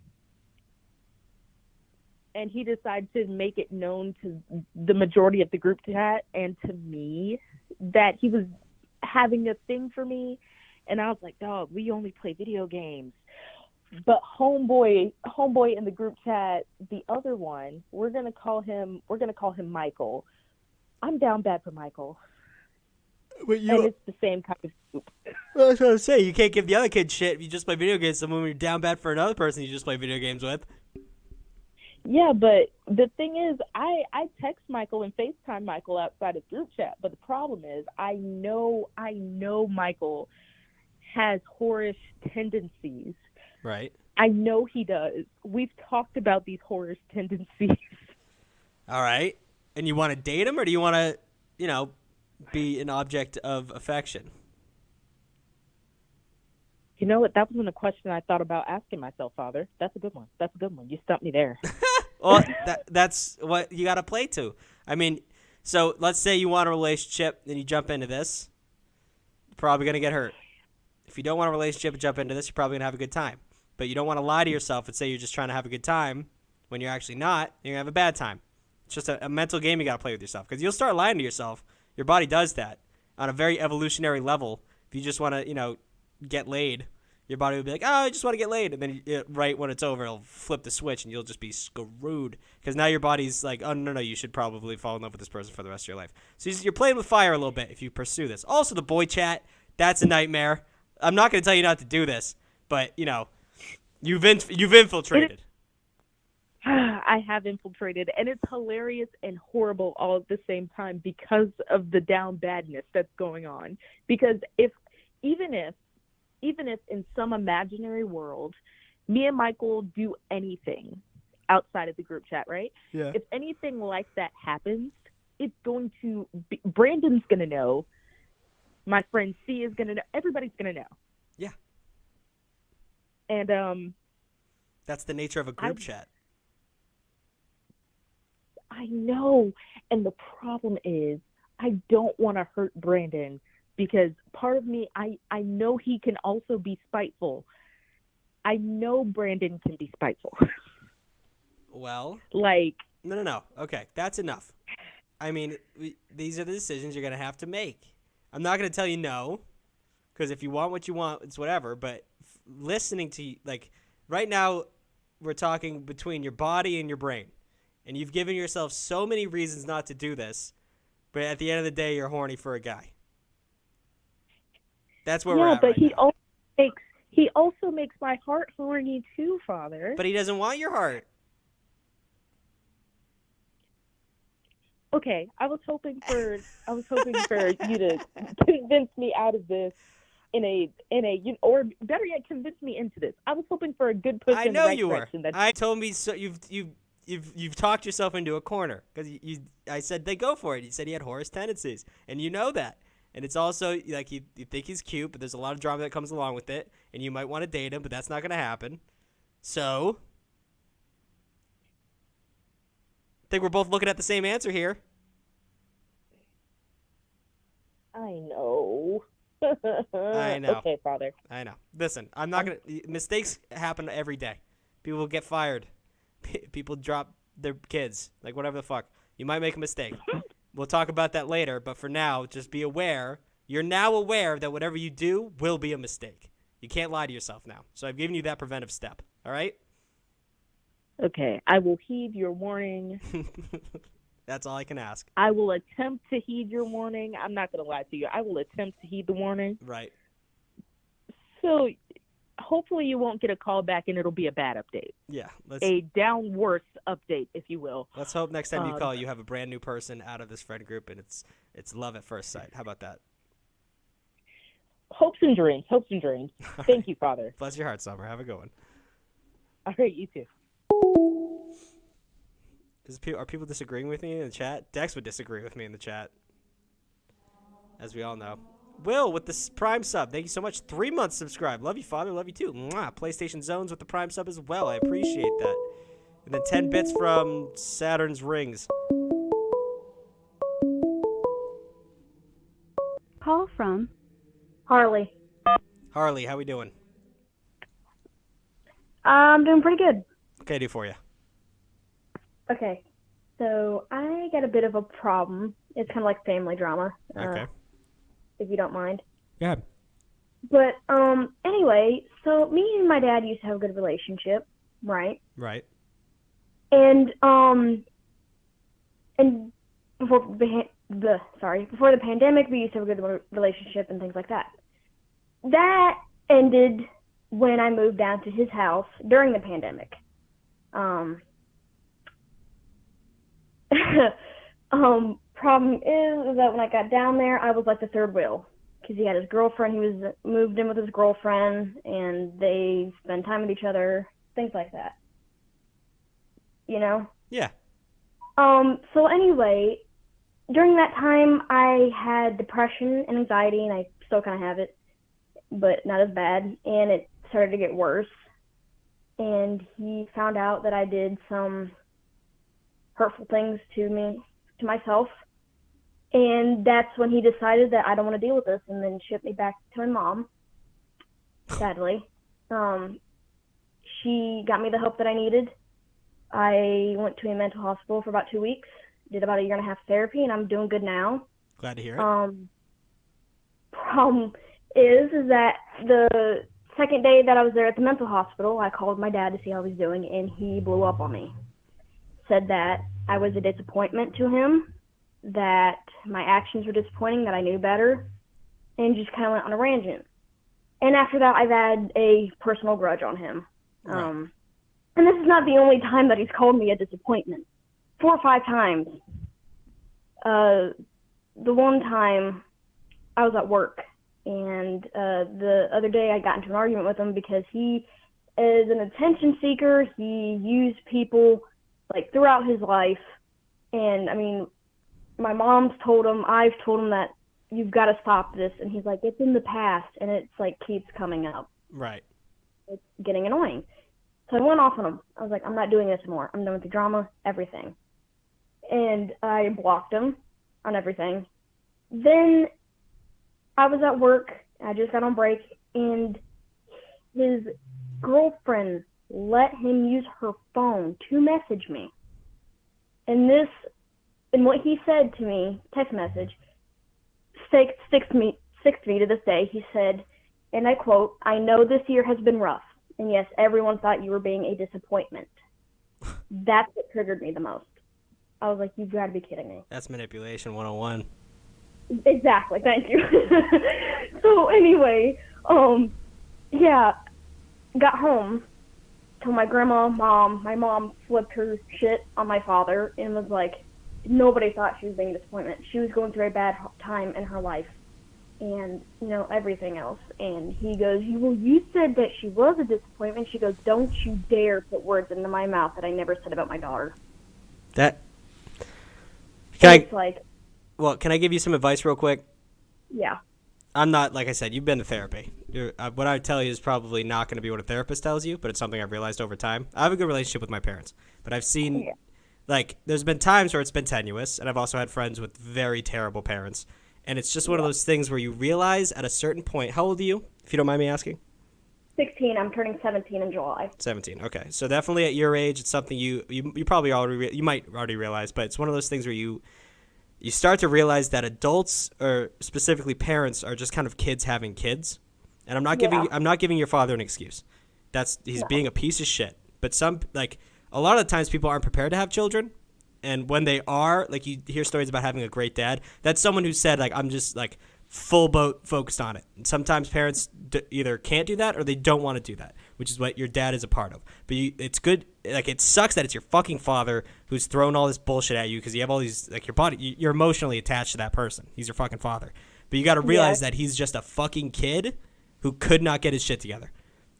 And he decided to make it known to the majority of the group chat and to me that he was having a thing for me. And I was like, dog, we only play video games. But homeboy in the group chat, the other one, we're gonna call him Michael. I'm down bad for Michael. But and it's the same kind of group. Well, that's what I'm saying. You can't give the other kid shit if you just play video games. Someone when you're down bad for another person you just play video games with. Yeah, but the thing is, I text Michael and FaceTime Michael outside of group chat. But the problem is, I know Michael has whorish tendencies. Right. I know he does. We've talked about these whorish tendencies. All right. And you want to date him, or do you want to, be an object of affection? You know what? That wasn't a question I thought about asking myself, Father. That's a good one. You stumped me there. Well, that's what you got to play to. I mean, so let's say you want a relationship and you jump into this. You're probably going to get hurt. If you don't want a relationship and jump into this, you're probably going to have a good time. But you don't want to lie to yourself and say you're just trying to have a good time when you're actually not. You're going to have a bad time. It's just a mental game you got to play with yourself. Because you'll start lying to yourself. Your body does that on a very evolutionary level. If you just want to, get laid, your body will be like, oh, I just want to get laid. And then right when it's over, it'll flip the switch and you'll just be screwed. Because now your body's like, oh, no, you should probably fall in love with this person for the rrest of your life. So you're playing with fire a little bit if you pursue this. Also, the boy chat, that's a nightmare. I'm not going to tell you not to do this, but, you've infiltrated. I have infiltrated, and it's hilarious and horrible all at the same time because of the down badness that's going on. Because even if in some imaginary world, me and Michael do anything outside of the group chat, right? Yeah. If anything like that happens, it's going to be, Brandon's going to know. My friend C is going to know. Everybody's going to know. Yeah. And that's the nature of a group chat. I know. And the problem is I don't want to hurt Brandon because part of me, I know he can also be spiteful. I know Brandon can be spiteful. Well. Like. No. Okay, that's enough. I mean, these are the decisions you're going to have to make. I'm not going to tell you no, because if you want what you want, it's whatever. But listening to you, like, right now, we're talking between your body and your brain. And you've given yourself so many reasons not to do this, but at the end of the day, you're horny for a guy. That's where we're at right now. Yeah, but he also makes my heart horny too, Father. But he doesn't want your heart. Okay, I was hoping for you to convince me out of this or better yet, convince me into this. I was hoping for a good push in the right direction. I told me so. You've talked yourself into a corner because I said they go for it. You said he had whorish tendencies, and you know that. And it's also like you think he's cute, but there's a lot of drama that comes along with it, and you might want to date him, but that's not going to happen. So, I think we're both looking at the same answer here. I know. I know. Okay, Father. I know. Listen, I'm not going to... Mistakes happen every day. People get fired. People drop their kids. Like, whatever the fuck. You might make a mistake. We'll talk about that later, but for now, just be aware. You're now aware that whatever you do will be a mistake. You can't lie to yourself now. So I've given you that preventive step. All right? Okay. I will heed your warning. That's all I can ask. I will attempt to heed your warning. I'm not going to lie to you. I will attempt to heed the warning. Right. So hopefully you won't get a call back and it'll be a bad update. Yeah. A down worse update, if you will. Let's hope next time you call, you have a brand new person out of this friend group and it's love at first sight. How about that? Hopes and dreams. Hopes and dreams. Thank you, Father. Bless your heart, Summer. Have a good one. All right, you too. Are people disagreeing with me in the chat? Dex would disagree with me in the chat, as we all know. Will with the Prime sub. Thank you so much. 3 months subscribed. Love you, Father. Love you too. Mwah. PlayStation Zones with the Prime sub as well. I appreciate that. And then 10 bits from Saturn's Rings. Call from Harley. Harley, how we doing? I'm doing pretty good. What can I do for you? Okay, so I got a bit of a problem. It's kind of like family drama. Okay. If you don't mind. Go ahead. But anyway, so me and my dad used to have a good relationship, right? Right. And before the pandemic, we used to have a good relationship and things like that. That ended when I moved down to his house during the pandemic. Problem is that when I got down there, I was like the third wheel because he had his girlfriend. He was moved in with his girlfriend, and they spend time with each other, things like that. You know? Yeah. So anyway, during that time, I had depression and anxiety, and I still kind of have it, but not as bad, and it started to get worse. And he found out that I did some hurtful things to myself, and that's when he decided that I don't want to deal with this, and then shipped me back to my mom, sadly. She got me the help that I needed. I went to a mental hospital for about 2 weeks, did about 1.5 years therapy, and I'm doing good now. Glad to hear it. Problem is that the second day that I was there at the mental hospital, I called my dad to see how he was doing, and he blew up on me. Said that I was a disappointment to him, that my actions were disappointing, that I knew better, and just kind of went on a rant. And after that, I've had a personal grudge on him. Right. And this is not the only time that he's called me a disappointment. 4 or 5 times. The one time I was at work, and the other day I got into an argument with him because he is an attention seeker. He used people like throughout his life, and I mean, my mom's told him, I've told him that you've got to stop this, and he's like, it's in the past, and it's like keeps coming up. Right. It's getting annoying. So I went off on him. I was like, I'm not doing this anymore. I'm done with the drama, everything. And I blocked him on everything. Then I was at work. I just got on break, and his girlfriend let him use her phone to message me. And what he said to me, text message, sticks to me to this day. He said, and I quote, "I know this year has been rough. And yes, everyone thought you were being a disappointment." That's what triggered me the most. I was like, you've got to be kidding me. That's manipulation 101. Exactly, thank you. So anyway, yeah, got home, told my grandma, mom. My mom flipped her shit on my father and was like, nobody thought she was being a disappointment. She was going through a bad time in her life. And, you know, everything else. And he goes, well, you said that she was a disappointment. She goes, don't you dare put words into my mouth that I never said about my daughter. That... Can I give you some advice real quick? Yeah. I'm not, like I said, you've been to therapy. What I would tell you is probably not going to be what a therapist tells you, but it's something I've realized over time. I have a good relationship with my parents, but I've seen, like, there's been times where it's been tenuous, and I've also had friends with very terrible parents. And it's just one of those things where you realize at a certain point. How old are you, if you don't mind me asking? 16. I'm turning 17 in July. 17. Okay. So definitely at your age, it's something you probably already you might already realize, but it's one of those things where you start to realize that adults, or specifically parents, are just kind of kids having kids. And I'm not giving your father an excuse. He's being a piece of shit. But a lot of the times people aren't prepared to have children. And when they are, like, you hear stories about having a great dad. That's someone who said, like, I'm just, like, full boat focused on it. And sometimes parents either can't do that or they don't want to do that, which is what your dad is a part of. But it's good. Like, it sucks that it's your fucking father who's thrown all this bullshit at you because you have all these, like, your body, you're emotionally attached to that person. He's your fucking father. But you got to realize that he's just a fucking kid who could not get his shit together.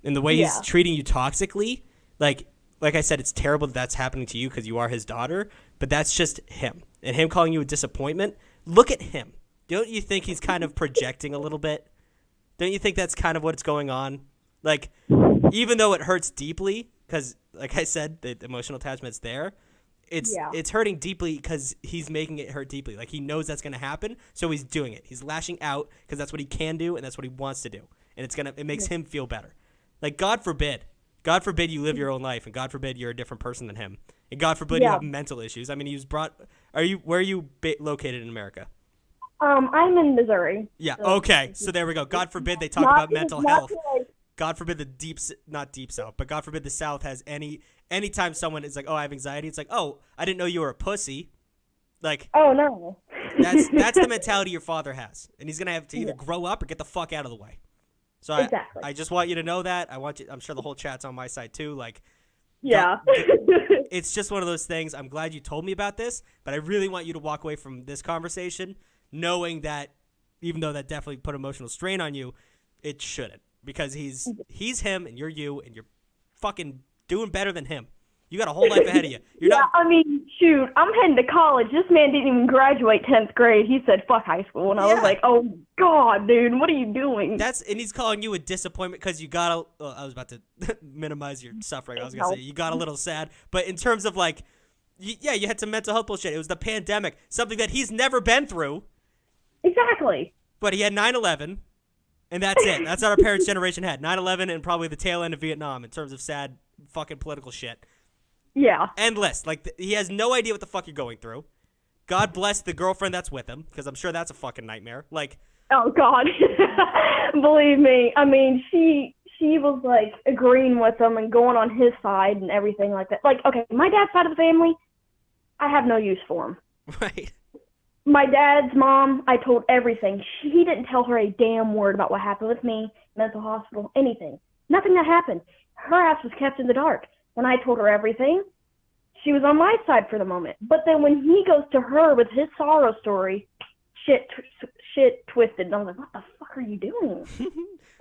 And the way he's treating you toxically, like, like I said, it's terrible that that's happening to you because you are his daughter, but that's just him. And him calling you a disappointment, look at him. Don't you think he's kind of projecting a little bit? Don't you think that's kind of what's going on? Like, even though it hurts deeply, because, like I said, the emotional attachment's there, it's hurting deeply because he's making it hurt deeply. Like, he knows that's going to happen, so he's doing it. He's lashing out because that's what he can do and that's what he wants to do. And it makes him feel better. Like, God forbid you live your own life, and God forbid you're a different person than him. And God forbid you have mental issues. I mean, where are you located in America? I'm in Missouri. Yeah, okay. So there we go. God forbid they talk about mental health. God forbid not deep South, but God forbid the South has anytime someone is like, oh, I have anxiety, it's like, oh, I didn't know you were a pussy. Like, oh, no. That's the mentality your father has. And he's going to have to either grow up or get the fuck out of the way. So exactly. I just want you to know that. I'm sure the whole chat's on my side too. Like, yeah. It's just one of those things. I'm glad you told me about this, but I really want you to walk away from this conversation knowing that even though that definitely put emotional strain on you, it shouldn't, because he's him and you're you, and you're fucking doing better than him. You got a whole life ahead of you. I mean, shoot, I'm heading to college. This man didn't even graduate 10th grade. He said, fuck high school. And I was like, oh, God, dude, what are you doing? And he's calling you a disappointment because you got I was about to minimize your suffering. I was going to say, you got a little sad. But in terms of, like, you had some mental health bullshit. It was the pandemic, something that he's never been through. Exactly. But he had 9/11, and that's it. That's what our parents' generation had. 9/11 and probably the tail end of Vietnam in terms of sad fucking political shit. Yeah. Endless. Like, he has no idea what the fuck you're going through. God bless the girlfriend that's with him, because I'm sure that's a fucking nightmare. Like, oh, God. Believe me. I mean, she was, like, agreeing with him and going on his side and everything like that. Like, okay, my dad's side of the family, I have no use for him. Right. My dad's mom, I told everything. He didn't tell her a damn word about what happened with me, mental hospital, anything. Nothing that happened. Her ass was kept in the dark. When I told her everything, she was on my side for the moment. But then when he goes to her with his sorrow story, shit twisted. And I was like, what the fuck are you doing?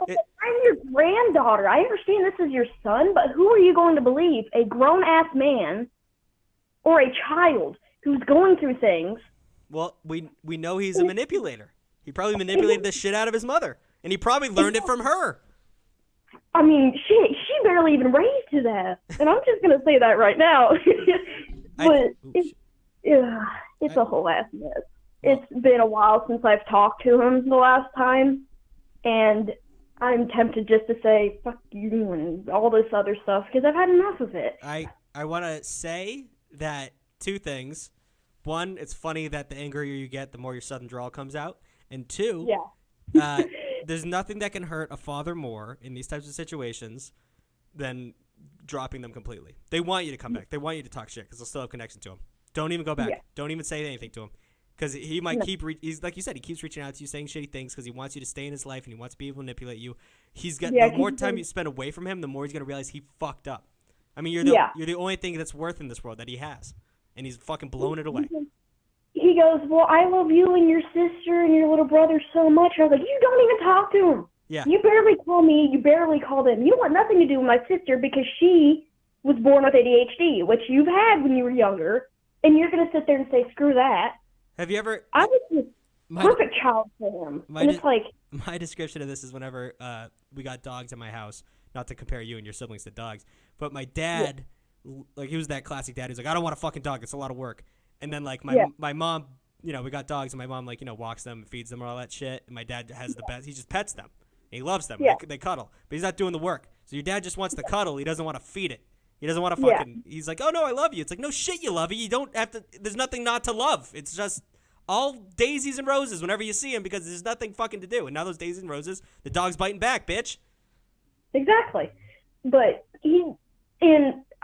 I'm your granddaughter. I understand this is your son, but who are you going to believe? A grown-ass man or a child who's going through things? Well, we know he's a manipulator. He probably manipulated the shit out of his mother, and he probably learned it from her. I mean, she barely even raised his ass, and I'm just gonna say that right now. But it's a whole ass mess. It's been a while since I've talked to him the last time, and I'm tempted just to say fuck you and all this other stuff because I've had enough of it. I want to say that two things. One, it's funny that the angrier you get, the more your southern drawl comes out. And two, there's nothing that can hurt a father more in these types of situations than dropping them completely. They want you to come back. They want you to talk shit because they'll still have connection to him. Don't even go back. Yeah. Don't even say anything to him because he might he's like you said, he keeps reaching out to you saying shitty things because he wants you to stay in his life and he wants to be able to manipulate you. The more time you spend away from him, the more he's going to realize he fucked up. I mean, you're the only thing that's worth in this world that he has. And he's fucking blowing it away. He goes, well, I love you and your sister and your little brother so much. I was like, you don't even talk to him. Yeah. You barely call me. You barely call them. You don't want nothing to do with my sister because she was born with ADHD, which you've had when you were younger. And you're going to sit there and say, screw that. Have you ever... I was the perfect child for him. And it's like... My description of this is whenever we got dogs in my house, not to compare you and your siblings to dogs, but my dad... Yeah. Like, he was that classic dad who's like, I don't want a fucking dog. It's a lot of work. And then, like, my mom, we got dogs, and my mom, like, walks them and feeds them and all that shit. And my dad has the best. He just pets them. He loves them. Yeah. They cuddle. But he's not doing the work. So your dad just wants to cuddle. He doesn't want to feed it. He doesn't want to fucking – he's like, oh, no, I love you. It's like, no shit, you love it. You don't have to – there's nothing not to love. It's just all daisies and roses whenever you see him because there's nothing fucking to do. And now those daisies and roses, the dog's biting back, bitch. Exactly. But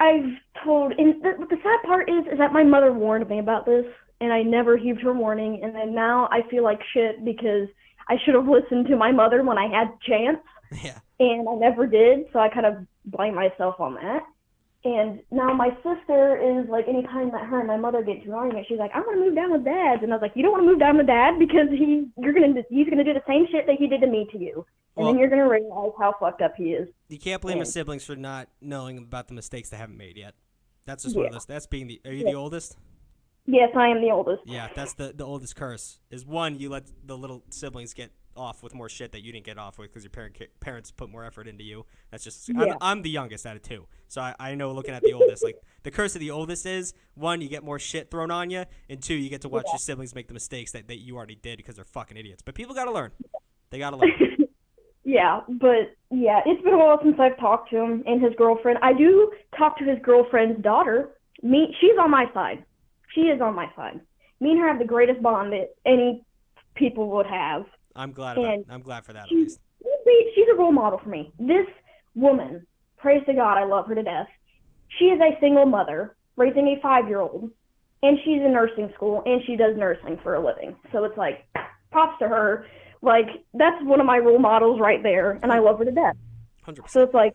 I've told, and the sad part is that my mother warned me about this, and I never heeded her warning, and then now I feel like shit because I should have listened to my mother when I had the chance, and I never did, so I kind of blame myself on that. And now my sister is like, anytime that her and my mother get into an argument, she's like, I want to move down with Dad. And I was like, you don't want to move down with Dad because he's gonna do the same shit that he did to me to you, and then you're gonna realize how fucked up he is. You can't blame your siblings for not knowing about the mistakes they haven't made yet. That's just one of those. That's being the. Are you the oldest? Yes, I am the oldest. Yeah, that's the oldest curse. Is one, you let the little siblings get off with more shit that you didn't get off with because your parents put more effort into you. That's just I'm the youngest out of two, so I know looking at the oldest, like the curse of the oldest is one, you get more shit thrown on you, and two, you get to watch your siblings make the mistakes that you already did because they're fucking idiots. But people gotta learn. They gotta learn. Yeah, but yeah, it's been a while since I've talked to him and his girlfriend. I do talk to his girlfriend's daughter. She's on my side. She is on my side. Me and her have the greatest bond that any people would have. I'm glad for that at least. She's a role model for me. This woman, praise to God, I love her to death. She is a single mother raising a 5-year-old, and she's in nursing school, and she does nursing for a living. So it's like, props to her. Like, that's one of my role models right there, and I love her to death. 100%. So it's like,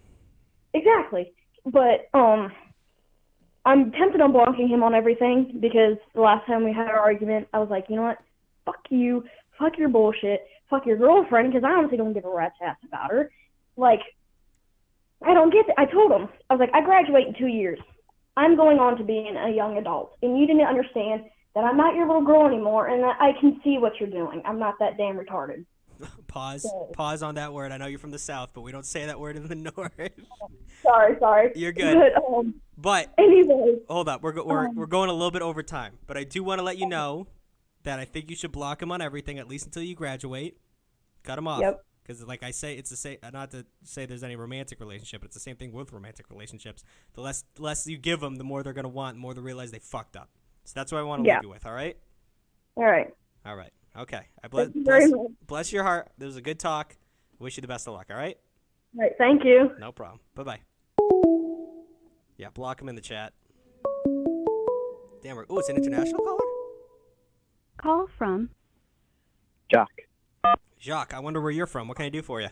exactly. But I'm tempted on blocking him on everything because the last time we had our argument, I was like, you know what? Fuck you. Fuck your bullshit. Fuck your girlfriend, because I honestly don't give a rat's ass about her. Like, I don't get it. I told him. I was like, I graduate in 2 years. I'm going on to being a young adult, and you didn't understand that I'm not your little girl anymore, and that I can see what you're doing. I'm not that damn retarded. Pause on that word. I know you're from the South, but we don't say that word in the North. Sorry. You're good. But anyway, hold up. We're going a little bit over time, but I do want to let you know that I think you should block him on everything, at least until you graduate. Cut him off. Yep. Because, like I say, it's the same. Not to say there's any romantic relationship, but it's the same thing with romantic relationships. The less you give them, the more they're gonna want, the more they realize they fucked up. So that's what I want to leave you with. All right. All right. Okay. Bless your heart. This was a good talk. Wish you the best of luck. All right. All right. Thank you. No problem. Bye. Yeah. Block him in the chat. Damn. It's an international caller. Call from Jacques, I wonder where you're from. What can I do for you?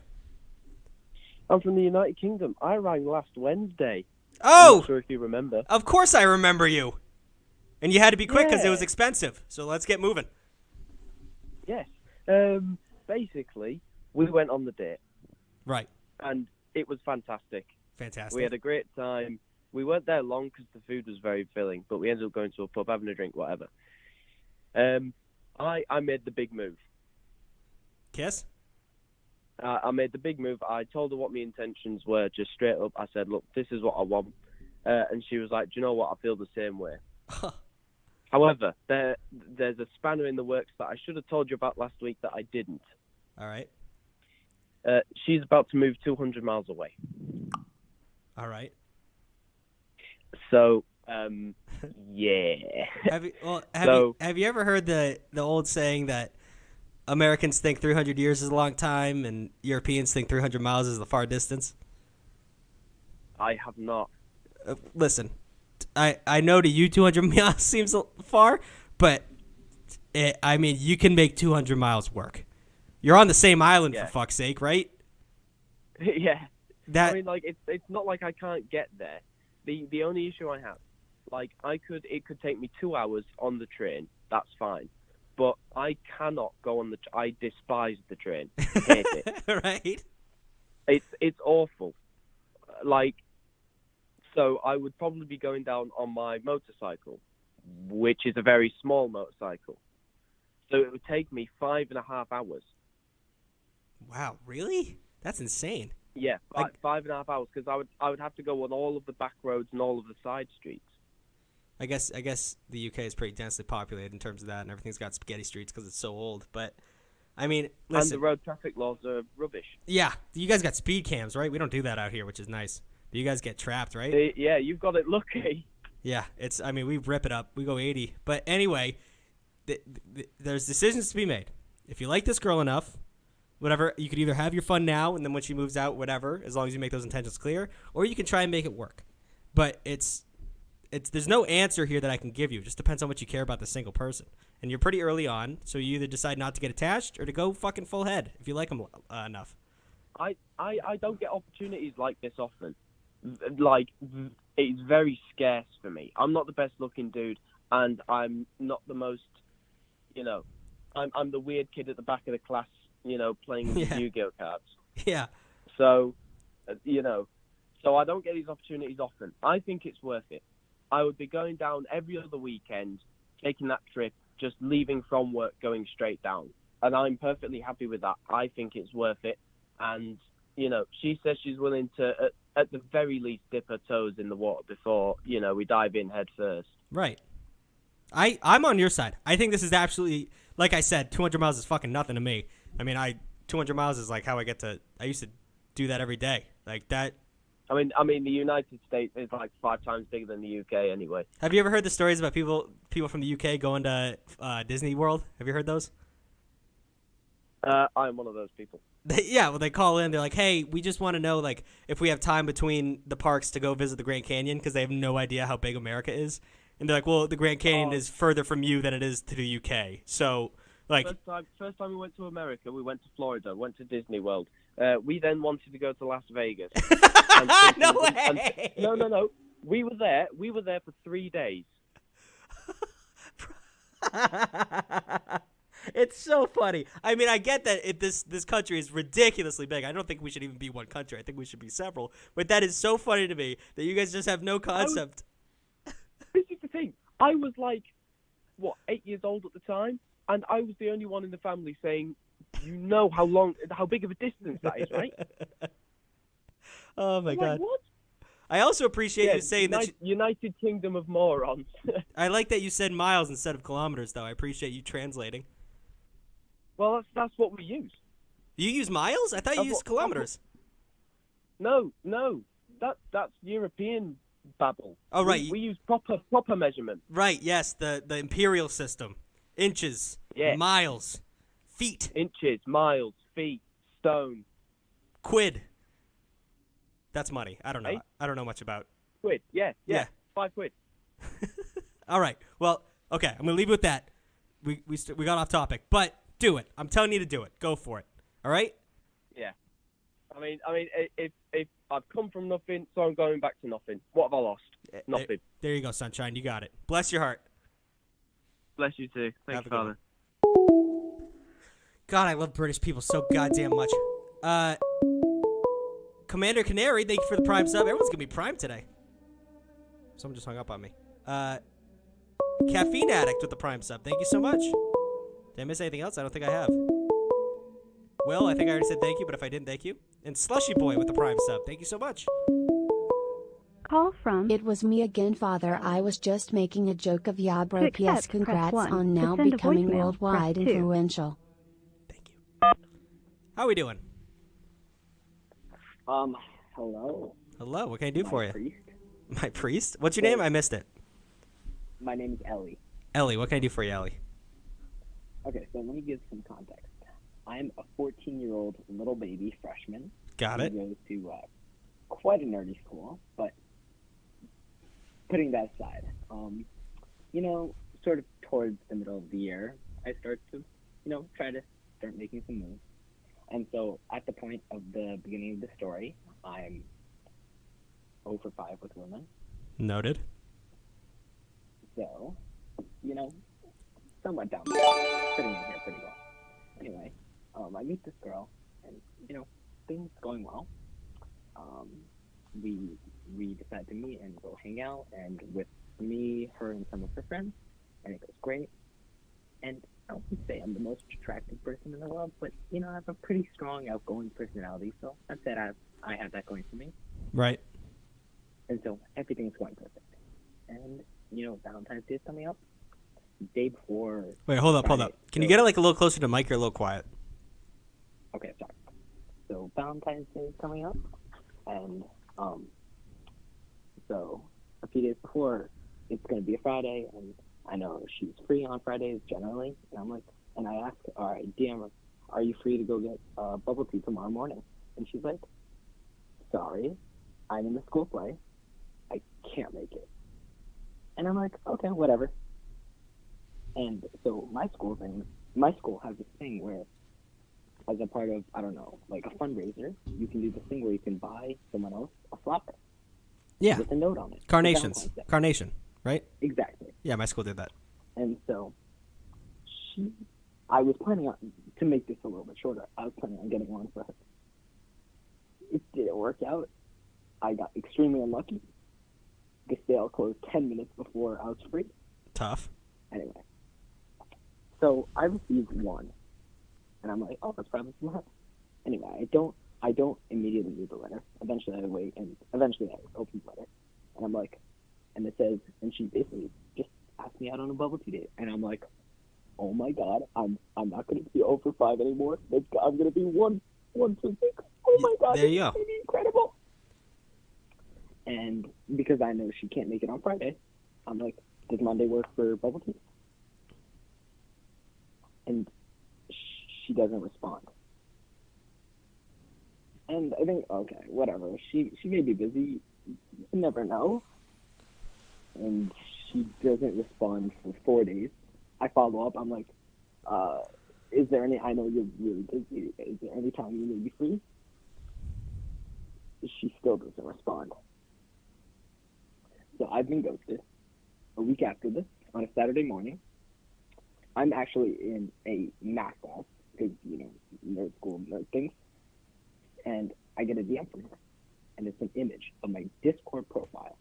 I'm from the United Kingdom. I rang last Wednesday. Oh! I'm not sure if you remember. Of course I remember you. And you had to be quick because it was expensive. So let's get moving. Yes. Basically, we went on the date. Right. And it was fantastic. Fantastic. We had a great time. We weren't there long because the food was very filling, but we ended up going to a pub, having a drink, whatever. I made the big move. Kiss? I made the big move. I told her what my intentions were, just straight up. I said, look, this is what I want. And she was like, do you know what? I feel the same way. However, there's a spanner in the works that I should have told you about last week that I didn't. All right. She's about to move 200 miles away. All right. So, yeah. Have you ever heard the old saying that Americans think 300 years is a long time and Europeans think 300 miles is the far distance? I have not. Listen, I know to you 200 miles seems far, but you can make 200 miles work. You're on the same island, for fuck's sake, right? Yeah. It's not like I can't get there. The only issue I have, it could take me 2 hours on the train. That's fine. But I cannot go on I despise the train. I hate it. Right. It's awful. So I would probably be going down on my motorcycle, which is a very small motorcycle. So it would take me 5.5 hours. Wow, really? That's insane. Yeah, 5.5 hours, because I would have to go on all of the back roads and all of the side streets. I guess the UK is pretty densely populated in terms of that, and everything's got spaghetti streets because it's so old. But I mean, listen. And the road traffic laws are rubbish. Yeah, you guys got speed cams, right? We don't do that out here, which is nice. But you guys get trapped, right? Yeah, you've got it lucky. Yeah, we rip it up. We go 80. But anyway, there's decisions to be made. If you like this girl enough, whatever, you could either have your fun now, and then when she moves out, whatever, as long as you make those intentions clear, or you can try and make it work. But there's no answer here that I can give you. It just depends on how much you care about the single person. And you're pretty early on, so you either decide not to get attached or to go fucking full head if you like them enough. I don't get opportunities like this often. it's very scarce for me. I'm not the best looking dude, and I'm not the most, you know, I'm the weird kid at the back of the class, you know, playing with Yu-Gi-Oh cards. Yeah. So, you know, so I don't get these opportunities often. I think it's worth it. I would be going down every other weekend, taking that trip, just leaving from work, going straight down. And I'm perfectly happy with that. I think it's worth it. And, you know, she says she's willing to, at the very least, dip her toes in the water before, you know, we dive in head first. Right. I'm on your side. I think this is absolutely, like I said, 200 miles is fucking nothing to me. I mean, 200 miles is like how I used to do that every day. Like that. I mean, the United States is like 5 times bigger than the UK anyway. Have you ever heard the stories about people from the UK going to Disney World? Have you heard those? I'm one of those people. They call in. They're like, hey, we just want to know like if we have time between the parks to go visit the Grand Canyon because they have no idea how big America is. And they're like, well, the Grand Canyon is further from you than it is to the UK. So, like, first time we went to America, we went to Florida, went to Disney World. We then wanted to go to Las Vegas. No way! No. We were there for 3 days. It's so funny. I mean, I get that this country is ridiculously big. I don't think we should even be one country. I think we should be several. But that is so funny to me that you guys just have no concept. This is the thing. I was like, 8 years old at the time, and I was the only one in the family saying, you know how big of a distance that is, right? Oh my God. Like, what? I also appreciate you saying that United Kingdom of morons. I like that you said miles instead of kilometers, though. I appreciate you translating. Well, that's what we use. You use miles? I thought you used kilometers. No, that's European babble. Oh, right. We use proper measurement. Right, yes, the imperial system. Inches, miles, feet. Inches, miles, feet, stone. Quid. That's money. I don't know. I don't know much about. Quid, yeah. 5 quid. All right. Well, okay. I'm gonna leave you with that. We got off topic, but do it. I'm telling you to do it. Go for it. All right. Yeah. I mean, if I've come from nothing, so I'm going back to nothing. What have I lost? Nothing. There you go, sunshine. You got it. Bless your heart. Bless you too. Thanks, Father. God, I love British people so goddamn much. Commander Canary, thank you for the prime sub. Everyone's gonna be prime today. Someone just hung up on me. Caffeine Addict with the prime sub. Thank you so much. Did I miss anything else? I don't think I have. Will, I think I already said thank you, but if I didn't, thank you. And Slushy Boy with the prime sub. Thank you so much. Call from... It was me again, Father. I was just making a joke of ya, bro. PS congrats on now becoming worldwide influential. Thank you. How we doing? Hello. Hello, what can I do for you? Priest. My priest? What's your name? I missed it. My name is Ellie. Ellie, what can I do for you, Ellie? Okay, so let me give some context. I'm a 14-year-old little baby freshman. Got it. Who goes to quite a nerdy school, but putting that aside, sort of towards the middle of the year, I start to, try to start making some moves. And so at the point of the beginning of the story, I'm 0 for 5 with women. Noted. So, somewhat down there, fitting in here pretty well. Anyway, I meet this girl, and, things going well. We decide to meet and go hang out, and with me, her, and some of her friends, and it goes great. And I wouldn't say I'm the most attractive person in the world, but, I have a pretty strong, outgoing personality, so that said, I have that going for me. Right. And so everything's going perfect. And, Valentine's Day is coming up. Day before... Wait, hold up. Can you get it, a little closer to the mic or a little quiet? Okay, sorry. So Valentine's Day is coming up, and, so a few days before, it's going to be a Friday, and I know she's free on Fridays generally, and I ask, all right, DM her, are you free to go get bubble tea tomorrow morning? And she's like, sorry, I'm in the school play. I can't make it. And I'm like, okay, whatever. And so my school has this thing where, as a part of, I don't know, like a fundraiser, you can do this thing where you can buy someone else a flopper. Yeah. with a note on it. for Carnations. Valentine's Day. Carnation, right? Exactly. Yeah, my school did that. And so I was planning on, to make this a little bit shorter, I was planning on getting one for her. It didn't work out. I got extremely unlucky. The sale closed 10 minutes before I was free. Tough. Anyway. So I received one. And I'm like, oh, that's probably from her. Anyway, I don't immediately read the letter. Eventually I wait, and eventually I open the letter. And I'm like, and it says, and she basically just asked me out on a bubble tea date. And I'm like, oh my God, I'm not going to be 0 for 5 anymore. I'm going to be 1 for 6. Oh my God, there you go. It's going to be incredible. And because I know she can't make it on Friday, I'm like, does Monday work for bubble tea? And she doesn't respond. And I think, okay, whatever. She may be busy. You never know. And she doesn't respond for 4 days. I follow up. I'm like, is there any, I know you're really busy. Is there any time you may be free? She still doesn't respond. So I've been ghosted. A week after this, on a Saturday morning, I'm actually in a math class, because, nerd school, nerd things. And I get a DM from her. And it's an image of my Discord profile.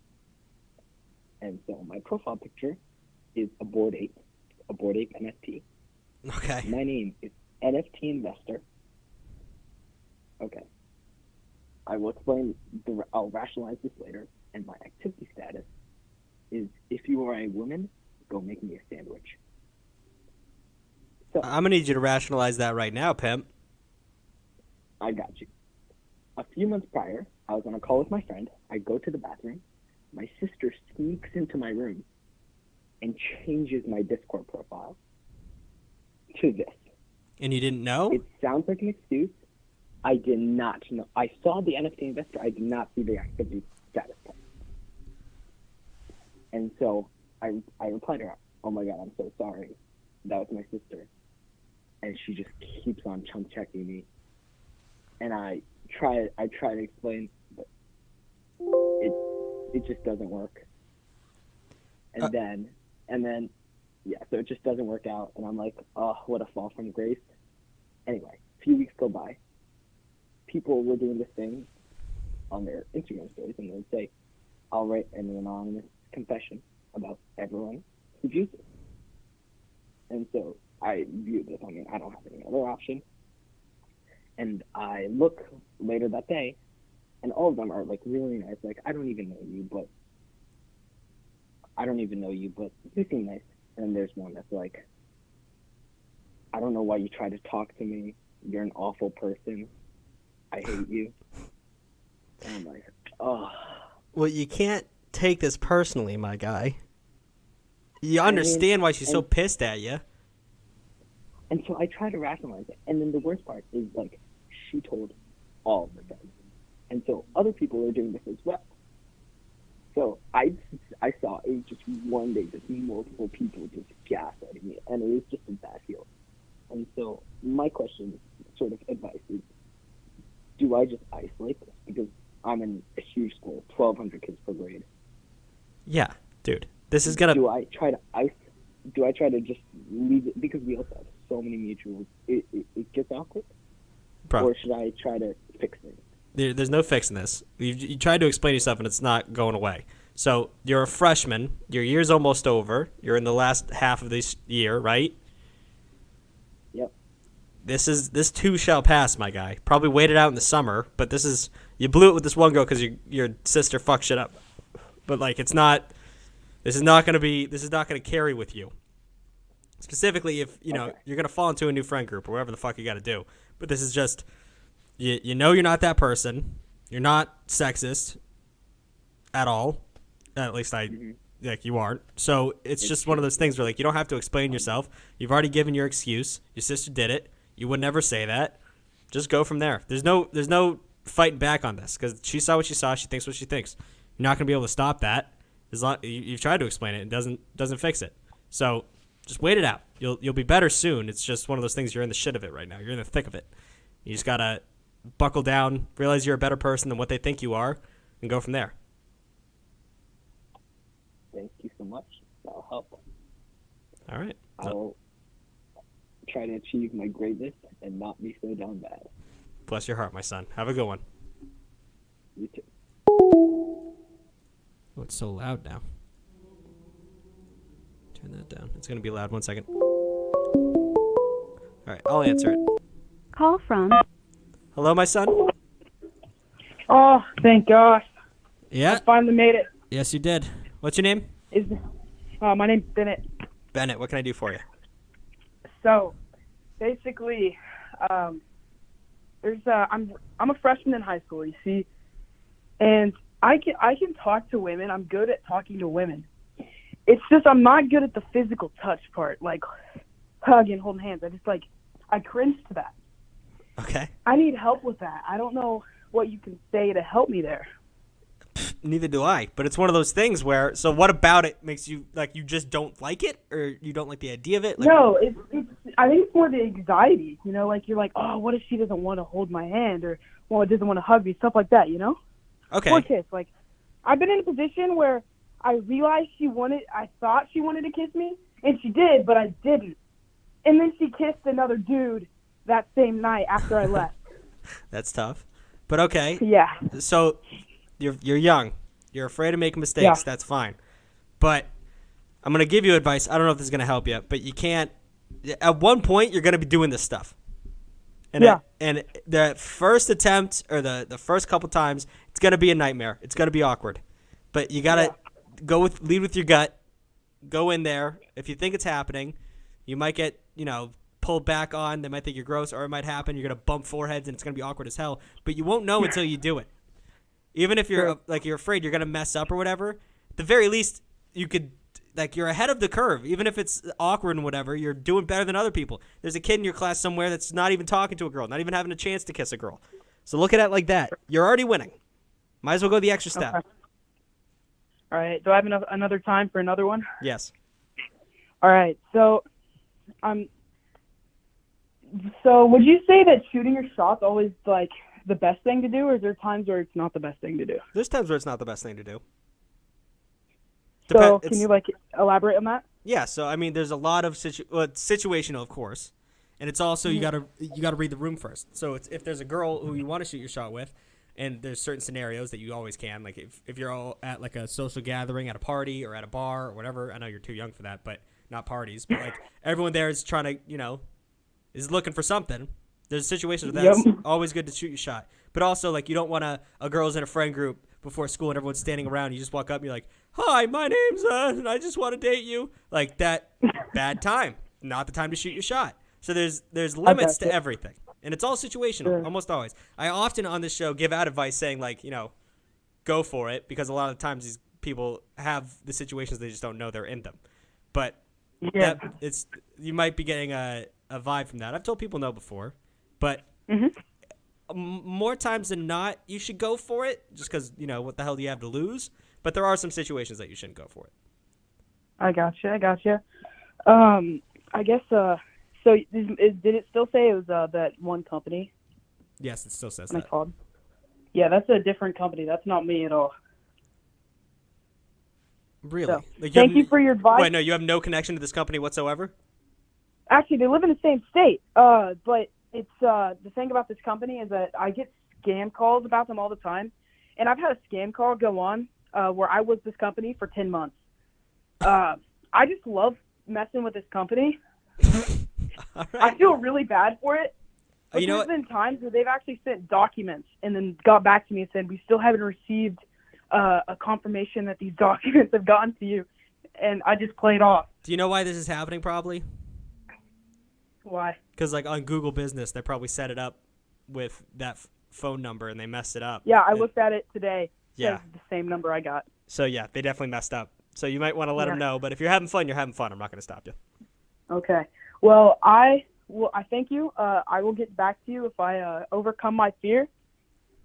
And so my profile picture is a Bored Ape NFT. Okay. My name is NFT Investor. Okay. I will explain, I'll rationalize this later. And my activity status is, if you are a woman, go make me a sandwich. So, I'm going to need you to rationalize that right now, pimp. I got you. A few months prior, I was on a call with my friend. I go to the bathroom. My sister sneaks into my room and changes my Discord profile to this. And you didn't know? It sounds like an excuse. I did not know. I saw the NFT Investor. I did not see the activity status tag. And so I replied to her, oh my God, I'm so sorry. That was my sister. And she just keeps on chump checking me. And I try to explain, but it just doesn't work. And then, yeah, so it just doesn't work out. And I'm like, oh, what a fall from grace. Anyway, a few weeks go by. People were doing this thing on their Instagram stories, and they'd say, I'll write an anonymous confession about everyone who juices. And so I viewed this. I mean, I don't have any other option. And I look later that day, and all of them are like really nice. Like, I don't even know you, but you seem nice. And then there's one that's like, I don't know why you try to talk to me. You're an awful person. I hate you. And I'm like, oh. Well, you can't take this personally, my guy. You understand why she's so pissed at you. And so I try to rationalize it. And then the worst part is, like, she told all of her friends. And so other people are doing this as well. So I saw it just one day, just multiple people just gaslighting me. And it was just a bad feeling. And so my question, sort of advice, is, do I just isolate this? Because I'm in a huge school, 1,200 kids per grade. Yeah, dude. This is gonna... Do I try to just leave it? Because we also have so many mutuals. It gets awkward. Bro. Or should I try to fix things? There's no fixing this. You tried to explain yourself, and it's not going away. So you're a freshman. Your year's almost over. You're in the last half of this year, right? Yep. This too shall pass, my guy. Probably wait it out in the summer, but you blew it with this one girl because your sister fucked shit up. But like, this is not gonna carry with you. Specifically, if you're gonna fall into a new friend group or whatever the fuck you got to do. But this is just, you know, you're not that person. You're not sexist at all. At least like you aren't. So it's just one of those things where like you don't have to explain yourself. You've already given your excuse. Your sister did it. You would never say that. Just go from there. There's no fighting back on this because she saw what she saw. She thinks what she thinks. You're not gonna be able to stop that. As long you've tried to explain it, it doesn't fix it. So just wait it out. You'll be better soon. It's just one of those things. You're in the shit of it right now. You're in the thick of it. You just gotta buckle down, realize you're a better person than what they think you are, and go from there. so much. That'll help. All right. I'll try to achieve my greatness and not be so down bad. Bless your heart, my son. Have a good one. You too. Oh, it's so loud now. Turn that down. It's going to be loud. 1 second. All right, I'll answer it. Call from. Hello, my son? Oh, thank gosh. Yeah? I finally made it. Yes, you did. What's your name? My name's Bennett. Bennett, what can I do for you? So, basically, I'm a freshman in high school, you see, and I can talk to women. I'm good at talking to women. It's just I'm not good at the physical touch part, like hugging, holding hands. I cringe to that. Okay. I need help with that. I don't know what you can say to help me there. Neither do I, but it's one of those things where, so what about it makes you, like, you just don't like it, or you don't like the idea of it? Like, no, I think it's more the anxiety, you know, like you're like, oh, what if she doesn't want to hold my hand, or, well, doesn't want to hug me, stuff like that, you know? Okay. Or kiss. Like, I've been in a position where I realized I thought she wanted to kiss me, and she did, but I didn't. And then she kissed another dude that same night after I left. That's tough. But okay. Yeah. So you're young. You're afraid of making mistakes. Yeah. That's fine. But I'm going to give you advice. I don't know if this is going to help you, but you can't. At one point, you're going to be doing this stuff. And yeah. And the first attempt or the first couple times, it's going to be a nightmare. It's going to be awkward. But you got to lead with your gut. Go in there. If you think it's happening, you might get, pulled back on. They might think you're gross, or it might happen. You're going to bump foreheads, and it's going to be awkward as hell. But you won't know until you do it. Even if you're you're afraid you're going to mess up or whatever, at the very least, you could, you're ahead of the curve. Even if it's awkward and whatever, you're doing better than other people. There's a kid in your class somewhere that's not even talking to a girl, not even having a chance to kiss a girl. So look at it like that. You're already winning. Might as well go the extra step. Okay. All right. Do I have another time for another one? Yes. All right. So, so would you say that shooting your shot's always the best thing to do, or is there times where it's not the best thing to do? There's times where it's not the best thing to do. So can you elaborate on that? Yeah. So I mean, there's a lot of situational, of course, and it's also you gotta read the room first. So if there's a girl who you want to shoot your shot with, and there's certain scenarios that you always can, like if you're all at like a social gathering at a party or at a bar or whatever. I know you're too young for that, but not parties. But like everyone there is trying to is looking for something. There's situations where that's always good to shoot your shot. But also, like, you don't want a girl's in a friend group before school and everyone's standing around. You just walk up and you're like, hi, my name's, and I just want to date you. Like, that, bad time. Not the time to shoot your shot. So there's limits to everything. And it's all situational, almost always. I often on this show give out advice saying, like, go for it. Because a lot of times these people have the situations they just don't know they're in them. But you might be getting a vibe from that. I've told people no before. But more times than not, you should go for it just because, what the hell do you have to lose? But there are some situations that you shouldn't go for it. I gotcha. I guess, so did it still say it was that one company? Yes, it still says that. Called? Yeah, that's a different company. That's not me at all. Really? So, thank you for your advice. Wait, no, you have no connection to this company whatsoever? Actually, they live in the same state, but it's the thing about this company is that I get scam calls about them all the time, and I've had a scam call go on where I was this company for 10 months. I just love messing with this company. All right. I feel really bad for it. But there's been times where they've actually sent documents and then got back to me and said, we still haven't received a confirmation that these documents have gotten to you, and I just played off. Do you know why this is happening probably? Why? Because, like, on Google Business, they probably set it up with that phone number, and they messed it up. Yeah, I looked at it today. Yeah. The same number I got. So, yeah, they definitely messed up. So you might want to let them know. But if you're having fun, you're having fun. I'm not going to stop you. Okay. Well, I thank you. I will get back to you if I overcome my fear.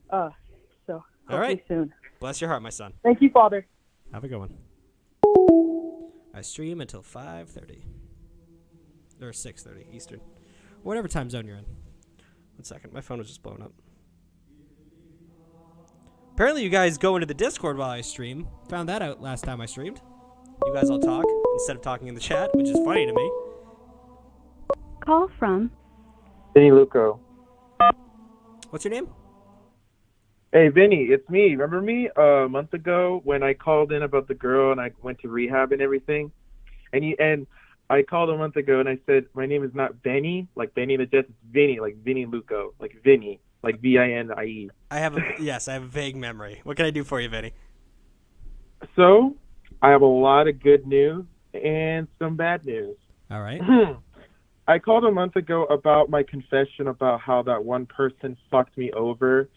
So hopefully soon. Bless your heart, my son. Thank you, Father. Have a good one. I stream until 5:30. Or 6:30 Eastern. Whatever time zone you're in. 1 second. My phone was just blowing up. Apparently you guys go into the Discord while I stream. Found that out last time I streamed. You guys all talk instead of talking in the chat, which is funny to me. Call from Vinny Luco. What's your name? Hey, Vinny, it's me. Remember me a month ago when I called in about the girl and I went to rehab and everything? And I called a month ago and I said, my name is not Benny, like Benny the Jet. It's Vinny, like Vinny Luco, like Vinny, like Venie. I have a vague memory. What can I do for you, Vinny? So, I have a lot of good news and some bad news. All right. I called a month ago about my confession about how that one person fucked me over.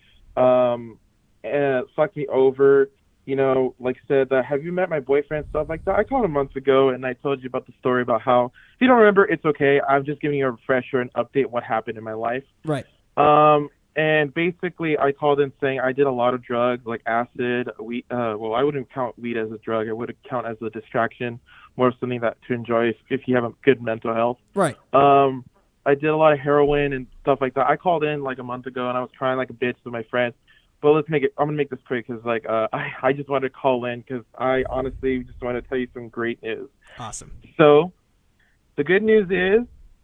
You know, like said that, have you met my boyfriend, stuff like that. I called a month ago and I told you about the story about how, if you don't remember, it's okay. I'm just giving you a refresher and update what happened in my life. Right. And basically I called in saying I did a lot of drugs like acid, weed. Well, I wouldn't count weed as a drug. It would count as a distraction, more of something that to enjoy if you have a good mental health. Right. I did a lot of heroin and stuff like that. I called in like a month ago and I was crying like a bitch with my friends. But I'm gonna make this quick because like I just wanted to call in because I honestly just want to tell you some great news. Awesome. So the good news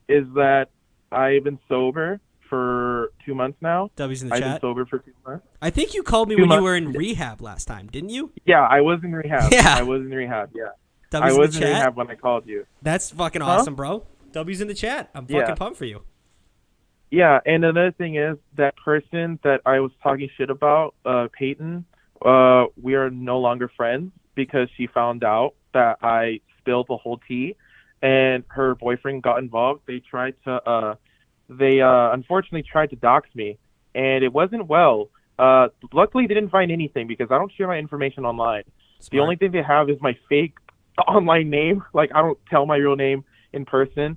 is that I've been sober for 2 months now. W's in the I've chat. been sober for 2 months. I think you called me when you were in rehab last time, didn't you? Yeah, I was in rehab. Yeah. I was in rehab. Yeah. W's I was in in the chat. rehab when I called you. That's fucking awesome, bro. W's in the chat. I'm fucking pumped for you. Yeah, and another thing is that person that I was talking shit about, Peyton, we are no longer friends because she found out that I spilled the whole tea, and her boyfriend got involved. They unfortunately tried to dox me, and it wasn't well. Luckily, they didn't find anything because I don't share my information online. Smart. The only thing they have is my fake online name. Like, I don't tell my real name in person.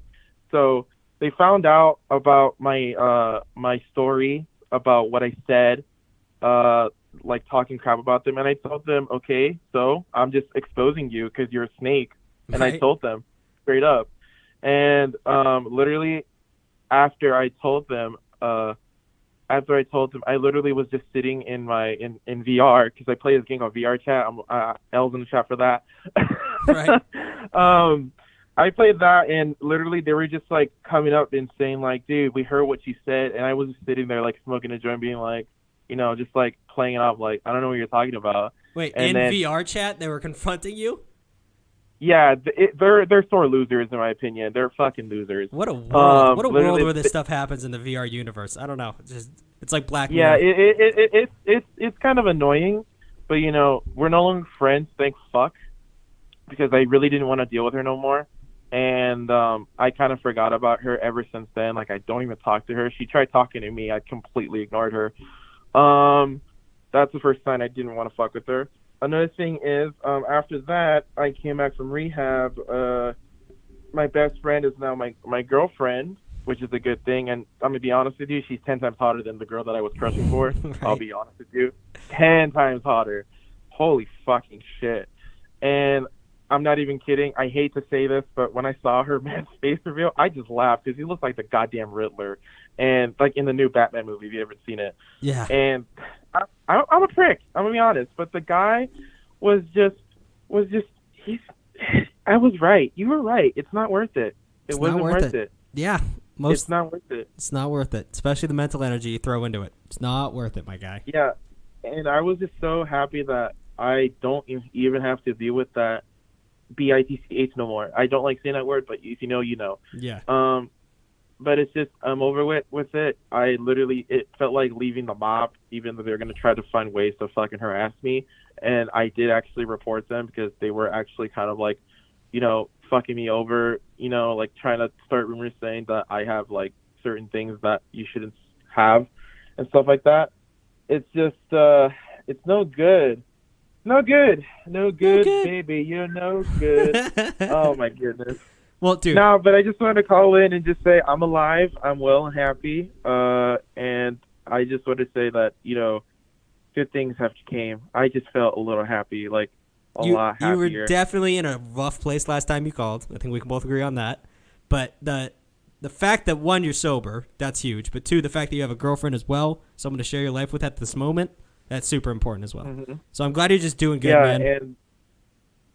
So they found out about my story, about what I said, like talking crap about them. And I told them, okay, so I'm just exposing you because you're a snake. And I told them straight up. And literally after I told them, I literally was just sitting in VR because I play this game called VR Chat. L's in the chat for that. Right. I played that, and literally they were just like coming up and saying like, dude, we heard what you said. And I was just sitting there like smoking a joint, being like, you know, just like playing it off like, I don't know what you're talking about. Wait, and in then, VR chat they were confronting you? Yeah, they're sore losers in my opinion. They're fucking losers. What a world! What a world where this stuff happens in the VR universe. I don't know. It's like Black Mirror. Yeah, it's kind of annoying, but you know, we're no longer friends. Thank fuck, because I really didn't want to deal with her no more. And I kind of forgot about her ever since then. Like, I don't even talk to her. She tried talking to me. I completely ignored her. That's the first sign I didn't want to fuck with her. Another thing is, after that, I came back from rehab. My best friend is now my girlfriend, which is a good thing. And I'm going to be honest with you, she's 10 times hotter than the girl that I was crushing for. Right. I'll be honest with you. 10 times hotter. Holy fucking shit. And I'm not even kidding. I hate to say this, but when I saw her man's face reveal, I just laughed because he looks like the goddamn Riddler. And like in the new Batman movie, if you haven't seen it. Yeah. And I'm a prick. I'm going to be honest. But the guy was just, I was right. You were right. It's not worth it. It wasn't worth it. Yeah. It's not worth it. It's not worth it. Especially the mental energy you throw into it. It's not worth it, my guy. Yeah. And I was just so happy that I don't even have to deal with that BITCH no more. I don't like saying that word, but if you know, you know. Yeah. But it's just, I'm over with it. It felt like leaving the mob, even though they're going to try to find ways to fucking harass me. And I did actually report them because they were actually kind of like, you know, fucking me over, you know, like trying to start rumors saying that I have like certain things that you shouldn't have and stuff like that. It's just, it's no good. No good, baby. You're no good. Oh, my goodness. Well, dude. No, but I just wanted to call in and just say I'm alive, I'm well and happy, and I just want to say that, you know, good things have came. I just felt a little happy, like a lot happier. You were definitely in a rough place last time you called. I think we can both agree on that. But the fact that, one, you're sober, that's huge. But two, the fact that you have a girlfriend as well, someone to share your life with at this moment, that's super important as well. Mm-hmm. So I'm glad you're just doing good, man.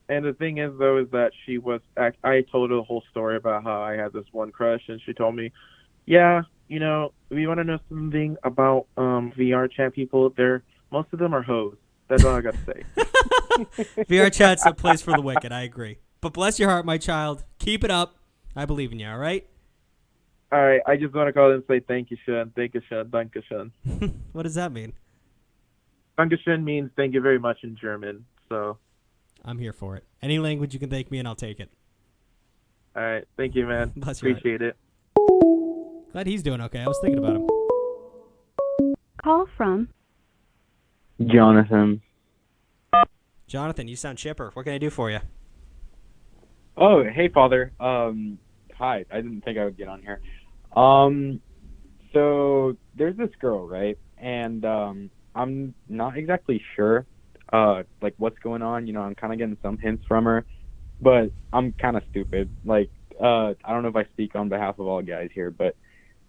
And the thing is, though, is that I told her the whole story about how I had this one crush, and she told me, yeah, you know, we want to know something about VR chat people. Most of them are hoes. That's all I got to say. VR chat's a place for the wicked. I agree. But bless your heart, my child. Keep it up. I believe in you, all right? All right. I just want to call and say thank you, Sean. Thank you, Sean. Danke schön. What does that mean? Danke schön means thank you very much in German. So I'm here for it. Any language you can thank me and I'll take it. All right. Thank you, man. Bless your Appreciate it. Glad he's doing okay. I was thinking about him. Call from Jonathan. Jonathan, you sound chipper. What can I do for you? Oh, hey, Father. Hi. I didn't think I would get on here. So there's this girl, right? And I'm not exactly sure, like, what's going on. You know, I'm kind of getting some hints from her, but I'm kind of stupid. Like, I don't know if I speak on behalf of all guys here, but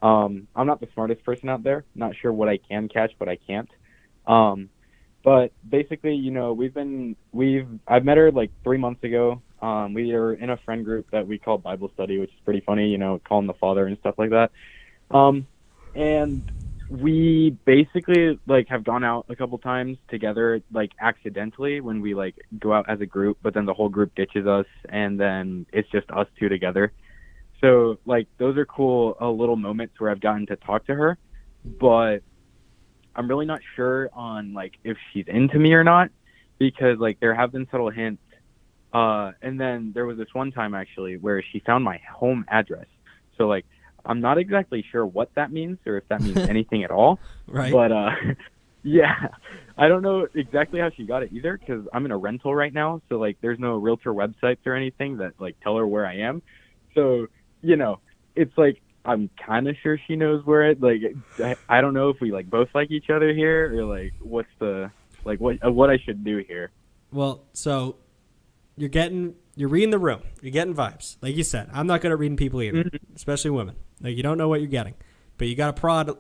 I'm not the smartest person out there. Not sure what I can catch, but I can't. But basically, you know, I've met her like 3 months ago. We were in a friend group that we call Bible study, which is pretty funny, you know, calling the Father and stuff like that. And we basically like have gone out a couple times together, like accidentally when we like go out as a group, but then the whole group ditches us and then it's just us two together. So like those are cool little moments where I've gotten to talk to her, but I'm really not sure on like if she's into me or not, because like there have been subtle hints. And then there was this one time actually where she found my home address. So like I'm not exactly sure what that means or if that means anything at all. Right. But yeah, I don't know exactly how she got it either, because I'm in a rental right now. So like there's no realtor websites or anything that like tell her where I am. So, you know, it's like I'm kind of sure she knows where I don't know if we like both like each other here or like what's the like what I should do here. Well, so you're reading the room. You're getting vibes. Like you said, I'm not good at reading people either, especially women. Like you don't know what you're getting, but you got to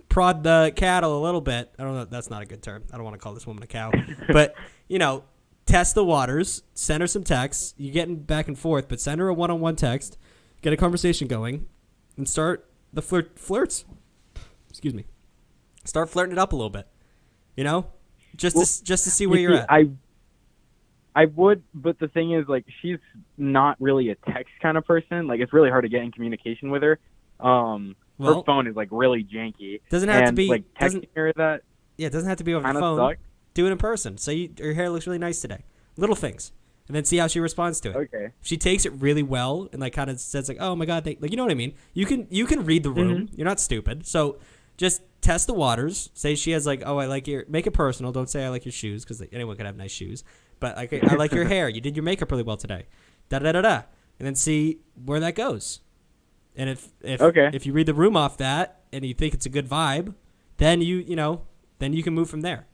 prod the cattle a little bit. I don't know. That's not a good term. I don't want to call this woman a cow, but you know, test the waters, send her some texts. You're getting back and forth, but send her a one-on-one text, get a conversation going, and start the flirts. Excuse me. Start flirting it up a little bit. You know, just to see where you're at. I would, but the thing is, like, she's not really a text kind of person. Like, it's really hard to get in communication with her. Her phone is like really janky. Doesn't have to be like texting her that. Yeah, it doesn't have to be over the phone. Suck. Do it in person. Say your hair looks really nice today. Little things, and then see how she responds to it. Okay. If she takes it really well and like kind of says like, "Oh my God," like you know what I mean. You can read the room. You're not stupid. So just test the waters. Say she has like, "Oh, I like your." Make it personal. Don't say I like your shoes, because anyone could have nice shoes. But like, I like your hair. You did your makeup really well today. Da da da da. And then see where that goes. And if you read the room off that and you think it's a good vibe, then you can move from there.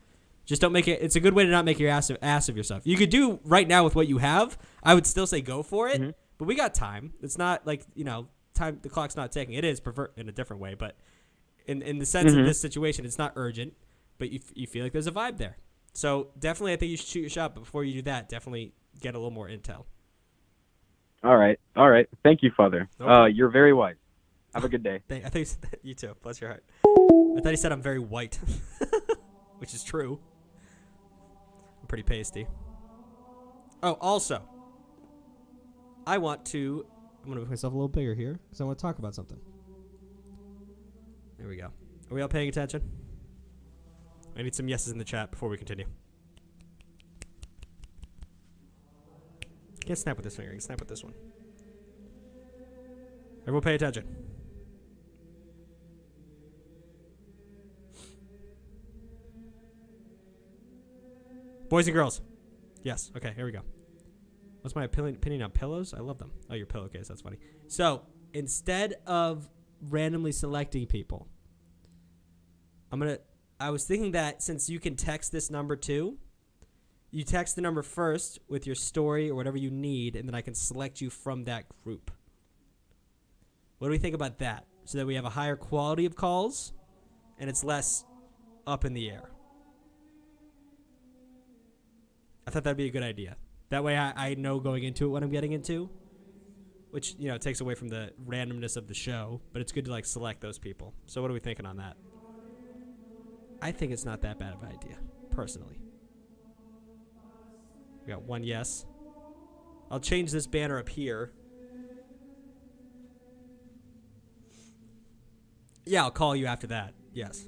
Just don't make it. It's a good way to not make your ass of yourself. You could do right now with what you have. I would still say go for it. But we got time. It's not like time. The clock's not ticking. It is in a different way, but in the sense of this situation, it's not urgent. But you feel like there's a vibe there. So definitely, I think you should shoot your shot. But before you do that, definitely get a little more intel. All right. Thank you, Father. Okay. You're very wise. Have a good day. I think you too. Bless your heart. I thought he said I'm very white, which is true. I'm pretty pasty. Oh, also, I'm going to make myself a little bigger here because I want to talk about something. There we go. Are we all paying attention? I need some yeses in the chat before we continue. Can't snap with this finger. I can snap with this one. Everyone pay attention. Boys and girls. Yes. Okay, here we go. What's my opinion on pillows? I love them. Oh, your pillowcase. That's funny. So, instead of randomly selecting people, I was thinking that since you can text this number too, you text the number first with your story or whatever you need, and then I can select you from that group. What do we think about that? So that we have a higher quality of calls, and it's less up in the air. I thought that'd be a good idea. That way I know going into it what I'm getting into, which, you know, takes away from the randomness of the show, but it's good to, like, select those people. So what are we thinking on that? I think it's not that bad of an idea, personally. We got one yes. I'll change this banner up here. Yeah, I'll call you after that. Yes.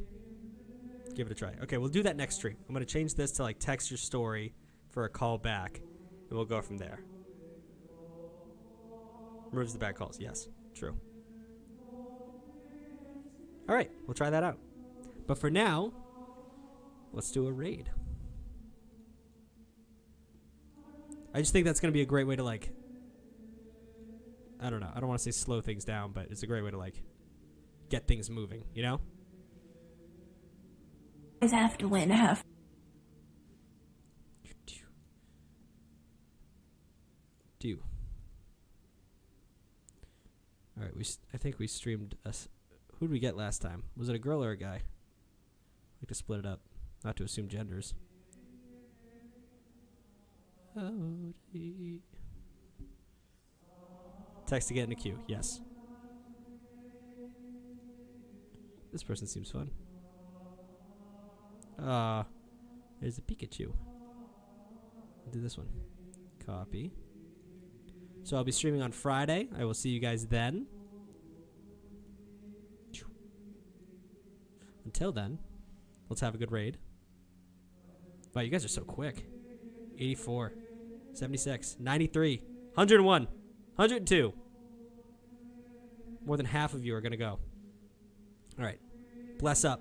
Give it a try. Okay, we'll do that next stream. I'm going to change this to, like, text your story for a call back, and we'll go from there. Removes the bad calls. Yes, true. All right, we'll try that out. But for now, let's do a raid. I just think that's going to be a great way to, like, I don't know. I don't want to say slow things down, but it's a great way to, like, get things moving, you know? Always have to win. Have. Do. All right, I think we streamed us. Who did we get last time? Was it a girl or a guy? I like to split it up, not to assume genders. Text to get in a queue. Yes. This person seems fun. There's a Pikachu. I'll do this one. Copy. So I'll be streaming on Friday. I will see you guys then. Until then, let's have a good raid. Wow, you guys are so quick. 84, 76, 93, 101, 102. More than half of you are going to go. All right. Bless up.